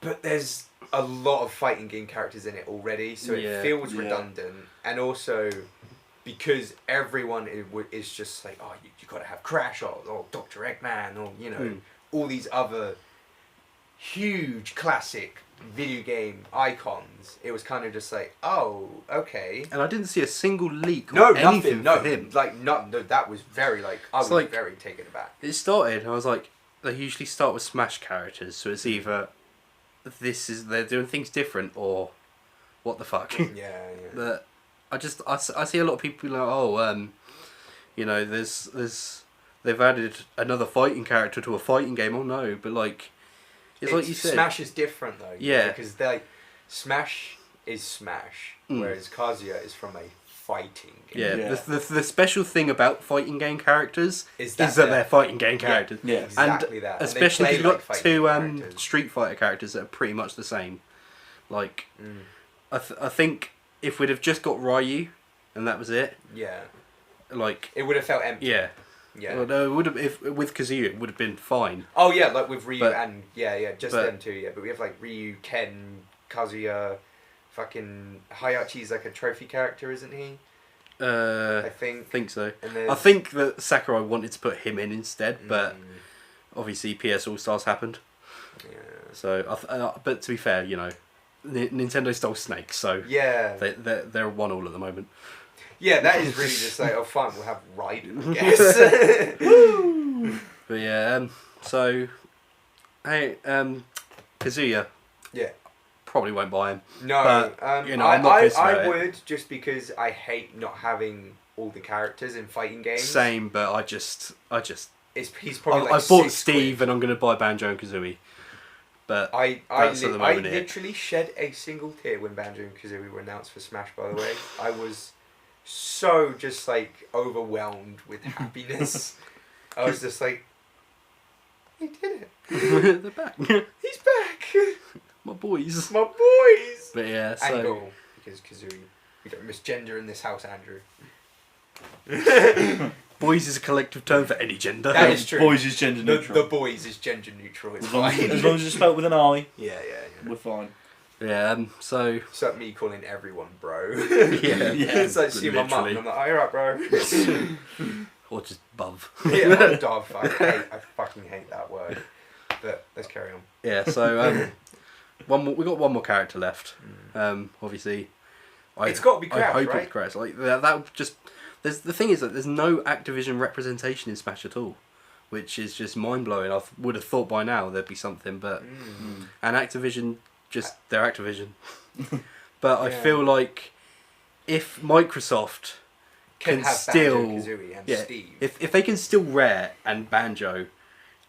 But there's a lot of fighting game characters in it already, so it feels redundant. And also, because everyone is just like, oh, you got to have Crash or Dr. Eggman or, you know, all these other huge classic video game icons. It was kind of just like, oh, okay. And I didn't see a single leak or anything for him. Like, no, that was very, like, I was like, very taken aback. It started, I was like, they usually start with Smash characters, so it's either they're doing things different or what the fuck. Yeah. But I see a lot of people like, oh, you know, they've added another fighting character to a fighting game. Oh no, but like, it's like you said, Smash is different though. Yeah, because Smash is Smash, whereas Kazuya is from a fighting game. Yeah. The special thing about fighting game characters is that they're fighting game characters. Yeah, exactly and that. Especially if you've got two Street Fighter characters that are pretty much the same. Like, I think if we'd have just got Ryu, and that was it. Yeah. Like, it would have felt empty. Yeah. Yeah. Well, no, it would have with Kazuya, it would have been fine. Oh yeah, like with Ryu and just them two. Yeah, but we have like Ryu, Ken, Kazuya, fucking Hayachi's like a trophy character, isn't he? I think so. I think that Sakurai wanted to put him in instead, but obviously PS All Stars happened. Yeah. So, but to be fair, you know, Nintendo stole Snake, so yeah, they're 1-1 at the moment. Yeah, that is really just like, oh fine, we'll have Raiden, I guess. Woo! But yeah, so hey, Kazuya. Yeah. Probably won't buy him. No, but, you know, I'm not pissed about I would, just because I hate not having all the characters in fighting games. Same, but I just. He's probably I bought Steve and I'm going to buy Banjo and Kazooie. But I literally shed a single tear when Banjo and Kazooie were announced for Smash, by the way. I was so just like overwhelmed with happiness. I was just like, he did it. They're back. He's back. My boys. My boys. But yeah, so... And Goal, because Kazooie, we don't misgender in this house, Andrew. Boys is a collective term for any gender. That is true. Boys is gender neutral. The boys is gender neutral. It's fine. As long as it's spelled with an I. Yeah. We're fine. Yeah, so... Except me calling everyone bro. Yeah. It's like, see my mum and I'm like, oh, you're right, bro. Or just buv. Yeah, dog. I fucking hate that word. But let's carry on. Yeah, so we got one more character left. Obviously, it's got to be Crash, I hope right? it's Crash. Like that just. The thing is that there's no Activision representation in Smash at all, which is just mind blowing. I would have thought by now there'd be something, but and Activision they're Activision. But I feel like if Microsoft can still Banjo, Kazooie and Steve. If they can still Rare and Banjo,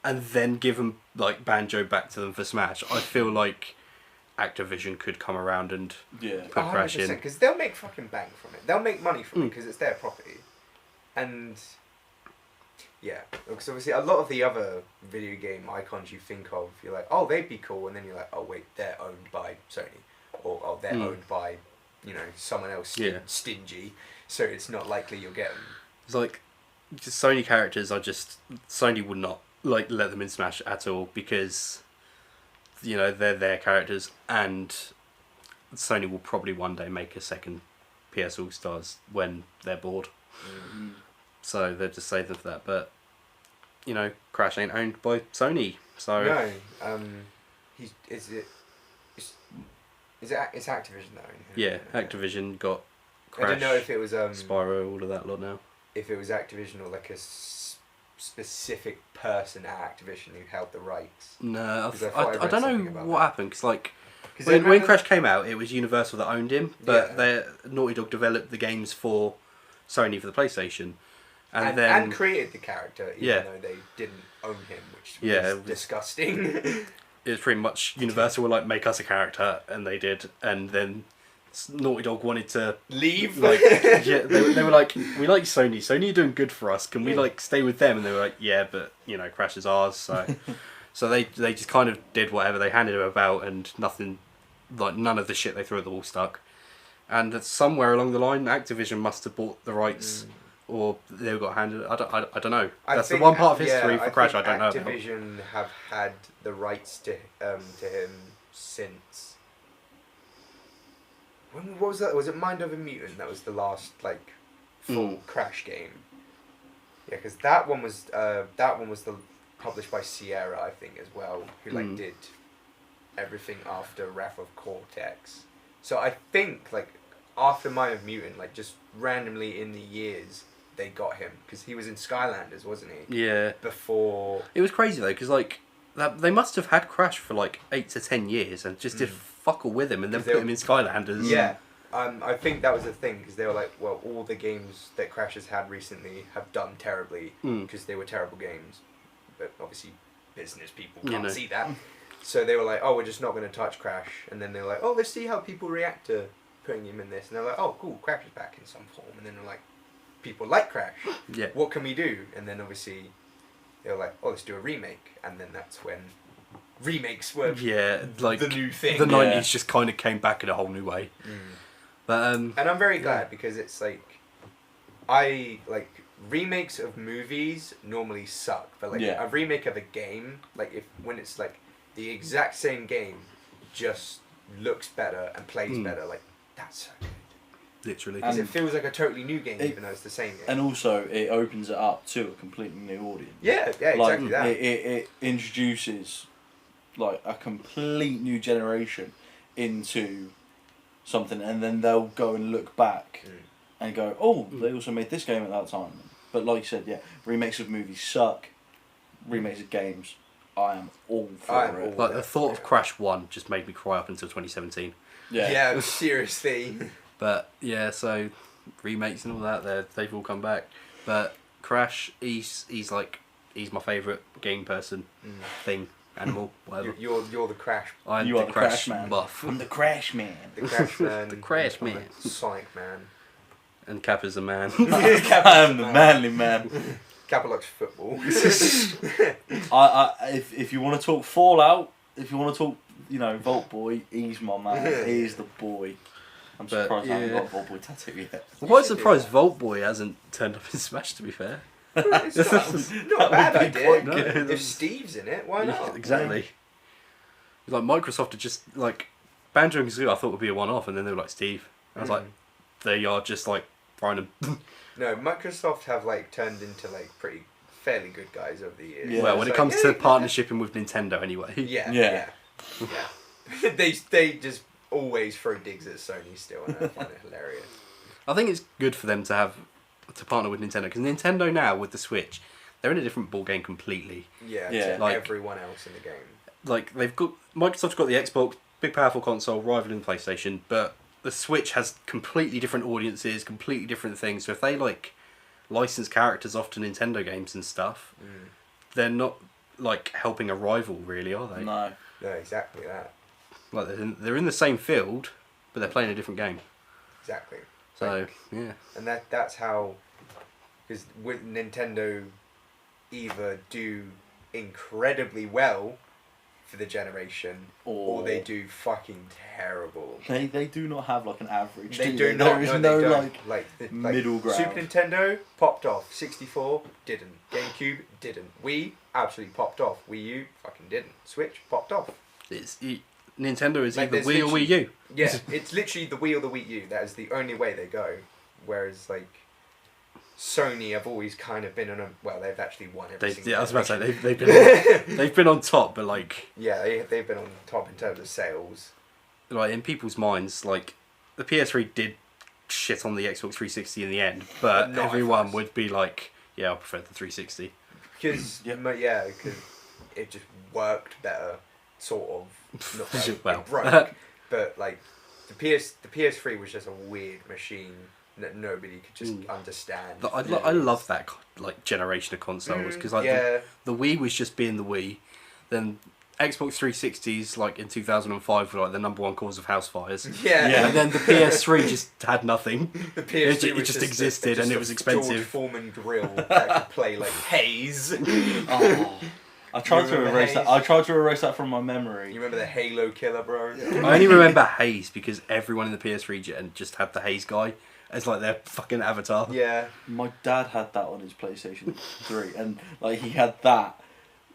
and then give them like Banjo back to them for Smash, I feel like Activision could come around and put Crash in. Because they'll make fucking bank from it. They'll make money from it because it's their property. And yeah, because obviously a lot of the other video game icons you think of, you're like, oh, they'd be cool, and then you're like, oh wait, they're owned by Sony, or oh, they're owned by, someone else stingy, so it's not likely you'll get them. It's like just Sony characters. Sony would not like let them in Smash at all because they're their characters, and Sony will probably one day make a second PS All Stars when they're bored. So they'll just save them for that. But Crash ain't owned by Sony, so no. It's Activision though. Yeah, Activision got Crash. I don't know if it was Spyro, all of that lot now. If it was Activision or like a specific person at Activision who held the rights. No, I don't know what happened because when Crash came out, it was Universal that owned him, but Naughty Dog developed the games for Sony for the PlayStation, and created the character even though they didn't own him, which was disgusting. It was pretty much Universal were like, make us a character, and they did, and then Naughty Dog wanted to leave. They were like, we like Sony. Sony are doing good for us. Can we stay with them? And they were like, yeah, but Crash is ours. So, so they just kind of did whatever they handed him about, and nothing, none of the shit they threw at the wall stuck. And somewhere along the line, Activision must have bought the rights, or they got handed. I don't know. That's the one part of history for Crash I don't know about. Activision have had the rights to him since. What was that? Was it Mind Over Mutant? That was the last full Crash game. Yeah, because that one was published by Sierra, I think, as well, who did everything after Wrath of Cortex. So I think after Mind of Mutant, just randomly in the years they got him because he was in Skylanders, wasn't he? Yeah. Before it was crazy though, because they must have had Crash for 8 to 10 years and just did fuck all with him and then put him in Skylanders. Yeah. I think that was the thing because they were like, well, all the games that Crash has had recently have done terribly because they were terrible games, but obviously business people can't see that. So they were like, oh, we're just not going to touch Crash, and then they were like, oh, let's see how people react to putting him in this, and they're like, oh, cool, Crash is back in some form, and then they're like, people like Crash. Yeah. What can we do? And then obviously they were like, oh, let's do a remake, and then that's when remakes were the new thing. The 90s just kind of came back in a whole new way. But and I'm very glad because it's remakes of movies normally suck, but a remake of a game, when it's the exact same game, just looks better and plays better, that's so good. Literally. Because it feels like a totally new game even though it's the same game. And also it opens it up to a completely new audience. Yeah, exactly that. It introduces a complete new generation into something, and then they'll go and look back and go, oh, they also made this game at that time. But like you said, remakes of movies suck. Remakes of games, I am all for it. The thought of Crash 1 just made me cry up until 2017. Yeah, seriously. But yeah, so remakes and all that. They've all come back, but Crash, he's my favourite game person thing. Animal, whatever. You're the Crash. I'm you the are the Crash man. buff. I'm the Crash man. The Crash man. The Crash man. Sonic man. And Cap is the man. I'm the manly man. Kappa likes football. If you want to talk Fallout, if you want to talk, Vault Boy, he's my man. He's the boy. I'm surprised I haven't got a Vault Boy tattoo yet. I'm quite surprised Vault Boy hasn't turned up in Smash, to be fair. It's not a bad idea. No. If Steve's in it, why not? Exactly. Like Microsoft had just Banjo and Kazooie I thought would be a one-off, and then they were like Steve. I was like, they are just finding. No, Microsoft have turned into pretty fairly good guys over the years. Yeah. Well, when it comes to partnershiping with Nintendo, anyway. Yeah. they just always throw digs at Sony still, and I find it hilarious. I think it's good for them to partner with Nintendo, because Nintendo now with the Switch, they're in a different ball game completely. Yeah. To everyone else in the game. Microsoft's got the Xbox, big powerful console, rivaling the PlayStation, but the Switch has completely different audiences, completely different things. So if they license characters off to Nintendo games and stuff, they're not helping a rival, really, are they? No. No, exactly that. They're in the same field, but they're playing a different game. Exactly. So yeah. And that's how, because with Nintendo, either do incredibly well for the generation, or they do fucking terrible. They do not have an average. They do not. There is no middle ground. Super Nintendo popped off. 64 didn't. GameCube didn't. Wii absolutely popped off. Wii U fucking didn't. Switch popped off. Nintendo is either Wii or Wii U. Yeah, it's literally the Wii or the Wii U. That is the only way they go. Whereas Sony have always kind of been on they've actually won everything. Yeah, I was about to say they've been on top, but they've been on top in terms of sales. In people's minds, the PS3 did shit on the Xbox 360 in the end, but everyone would be I prefer the 360 because because it just worked better, sort of. Not it broke, but the PS3 was just a weird machine that nobody could just understand. I love that generation of consoles, because the Wii was just being the Wii, then Xbox 360s in 2005 were the number one cause of house fires. Yeah. And then the PS3 just had nothing. The PS3 it just existed and it was expensive. George Foreman grill that could play Haze. Oh. I tried to erase that. I tried to erase that from my memory. You remember the Halo killer, bro? I only remember Haze because everyone in the PS3 gen just had the Haze guy as their fucking avatar. Yeah. My dad had that on his PlayStation 3, and he had that,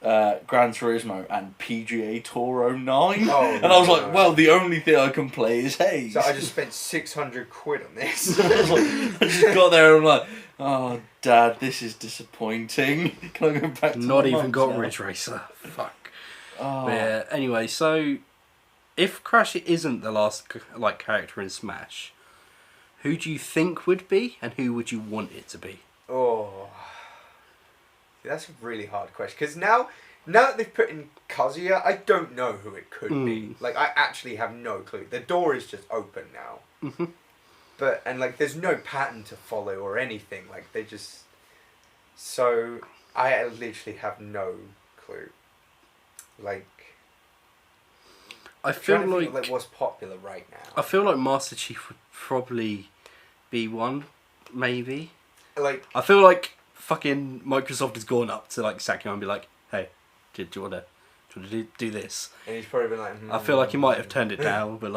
Gran Turismo and PGA Tour 09. And I was like, well, the only thing I can play is Haze. So I just spent 600 quid on this. I just got there and I'm like, oh, Dad, this is disappointing. Can I go back to Not even got Ridge Racer. Fuck. Oh. But yeah, anyway, so if Crash isn't the last character in Smash, who do you think would be, and who would you want it to be? Oh, that's a really hard question. Because now that they've put in Kazuya, I don't know who it could be. I actually have no clue. The door is just open now. Mm-hmm. But there's no pattern to follow or anything. They just. So I literally have no clue. I feel think what's popular right now. I feel like Master Chief would probably be one, maybe. I feel like fucking Microsoft has gone up to Sakuya and be like, hey, do you want to do this? And he's probably been like. I feel like he might have turned it down, but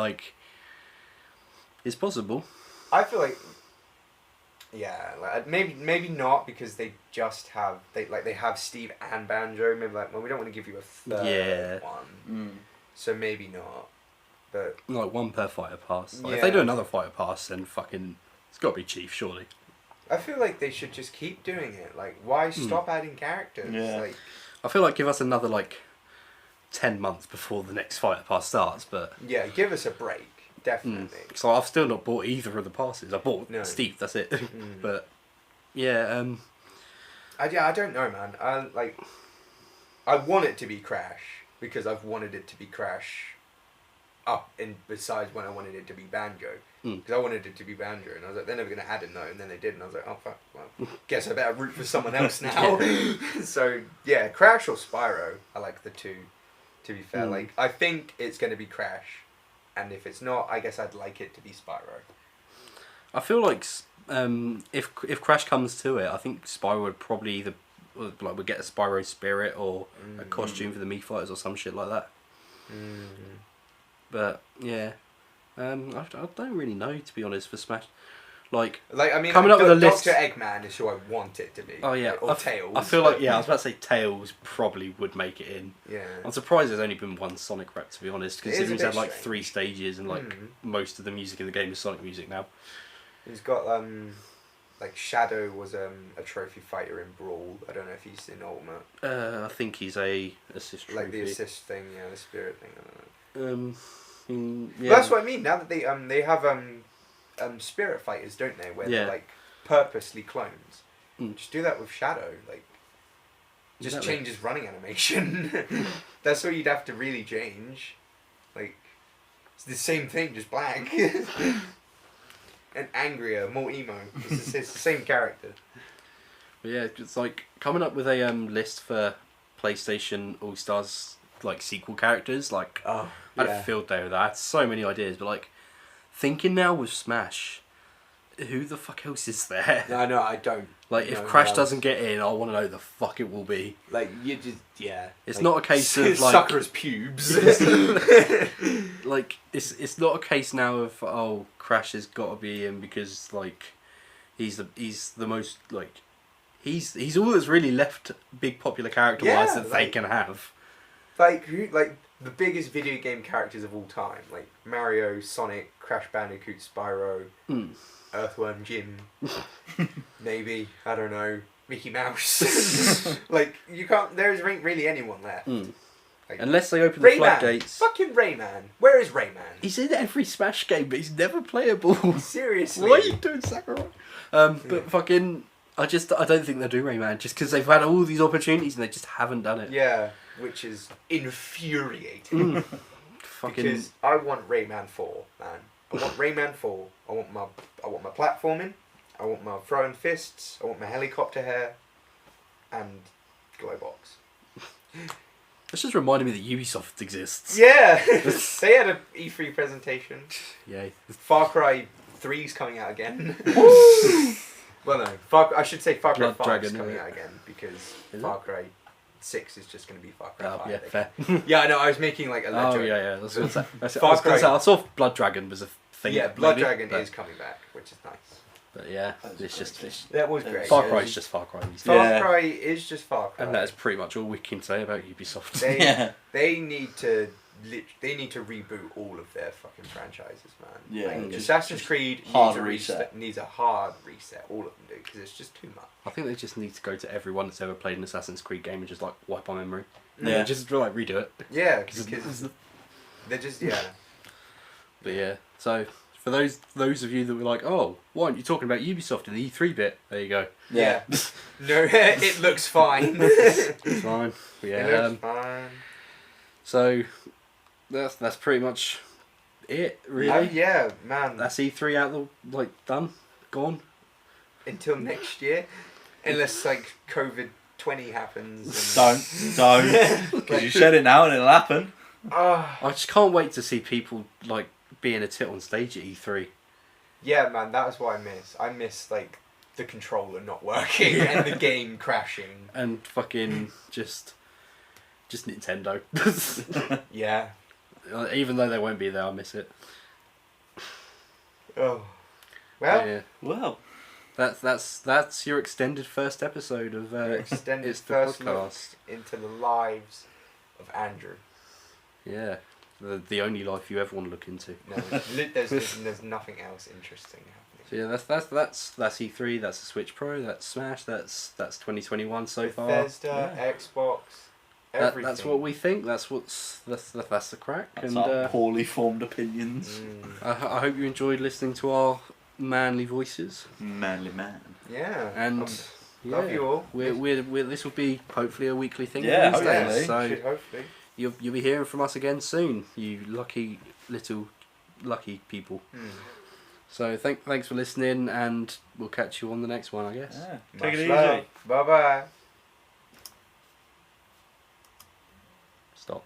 it's possible. I feel maybe not, because they just have they have Steve and Banjo. Maybe we don't want to give you a third one. So maybe not, but one per fighter pass. If they do another fighter pass, then fucking it's got to be Chief, surely. I feel like they should just keep doing it. Why stop adding characters? Yeah. I feel like give us another 10 months before the next fighter pass starts, but yeah, give us a break, definitely. So I've still not bought either of the passes. I bought Steve, that's it. But yeah, I don't know, man. I want it to be Crash because I've wanted it to be Crash and besides when I wanted it to be Banjo. Because I wanted it to be Banjo, and I was like, they're never going to add it, no, and then they did, and I was like, oh fuck, well, guess I better root for someone else now. So, yeah, Crash or Spyro, I like the two, to be fair. Like, I think it's going to be Crash, and if it's not, I guess I'd like it to be Spyro. I feel like if Crash comes to it, I think Spyro would probably either like would get a Spyro spirit or a costume for the Mii Fighters or some shit like that. But yeah, I don't really know, to be honest, for Smash. Like I mean, coming up with a list. Dr. Eggman is who I want it to be. Oh yeah, or Tails. I feel like I was about to say Tails probably would make it in. Yeah. I'm surprised there's only been one Sonic rep, to be honest, considering he's had like strange. 3 stages and like most of the music in the game is Sonic music now. He's got like Shadow was a trophy fighter in Brawl. I don't know if he's in Ultimate. I think he's a assist trophy. Like the assist thing, yeah, the spirit thing. I don't know. Yeah. But that's what I mean. Now that they have spirit fighters, don't they? Where they're like purposely clones. Just do that with Shadow. Like, just change his running animation. That's what you'd have to really change. Like, it's the same thing, just black. And angrier, more emo. It's the same character. But yeah, it's like coming up with a list for PlayStation All Stars like sequel characters. Like, I had a field day with that. I had so many ideas, but like thinking now with Smash, who the fuck else is there? No, I don't. Like, if Crash doesn't get in, I want to know who the fuck it will be. Like, you just, It's like, not a case of, like... Sucker's pubes. Like, it's not a case now of, oh, Crash has got to be in because, like, he's the most, like... He's all that's really left big popular character-wise that they can have. Like, the biggest video game characters of all time. Like, Mario, Sonic, Crash Bandicoot, Spyro... Earthworm Jim, maybe, I don't know, Mickey Mouse. Like, you can't, there isn't really anyone left. Like, unless they open the floodgates. Fucking Rayman. Where is Rayman? He's in every Smash game, but he's never playable. Seriously. What are you doing, Sakurai? But fucking, I don't think they'll do Rayman, just because they've had all these opportunities and they just haven't done it. Yeah, which is infuriating. Fucking... Because I want Rayman 4, man. I want Rayman 4. I want my platforming. I want my throwing fists. I want my helicopter hair, and Glowbox. That's just reminding me that Ubisoft exists. Yeah, they had an E3 presentation. Yay. Far Cry 3's coming out again. Well, no, I should say Far Cry 5 is coming out again because Far Cry 6 is just going to be Far Cry 5. Yeah, fair. Yeah, I know. I was making like a legend. Oh yeah. I saw Blood Dragon was a thing. Yeah, Blood Dragon is coming back, which is nice. But yeah, that was great. Great. Far Cry is just Far Cry. Far Cry is just Far Cry, and that is pretty much all we can say about Ubisoft. They need to reboot all of their fucking franchises, man. Yeah, like, Assassin's Creed needs a hard reset. All of them do, because it's just too much. I think they just need to go to everyone that's ever played an Assassin's Creed game and just like wipe our memory. Yeah, just like redo it. Yeah, because they're just But yeah, so for those of you that were like, oh, why aren't you talking about Ubisoft in the E3 bit? There you go. Yeah. No, it looks fine. It's fine. Yeah. It looks fine. So that's pretty much it, really. Yeah, man. That's E3 out done, gone. Until next year, unless like COVID-20 happens. Don't. Because you said it now and it'll happen. I just can't wait to see people like being a tit on stage at E3. Yeah, man, that's what I miss. I miss like the controller not working and the game crashing and fucking just Nintendo. Yeah. Even though they won't be there, I miss it. Oh. Well. Yeah. Well. That's your extended first episode of extended It's the first podcast look into the lives of Andrew. Yeah. The only life you ever want to look into. No, there's nothing else interesting happening. So yeah, that's E3. That's the Switch Pro. That's Smash. That's 2021 so far. Bethesda, Xbox, everything. That's what we think. That's the crack. That's our poorly formed opinions. I hope you enjoyed listening to our manly voices. Manly man. Yeah. And love you all. We're this will be hopefully a weekly thing. Yeah, these days, hopefully. so hopefully. you'll be hearing from us again soon, you lucky people. So thanks for listening, and we'll catch you on the next one, I guess. Yeah. Take it easy. Bye bye. Stop.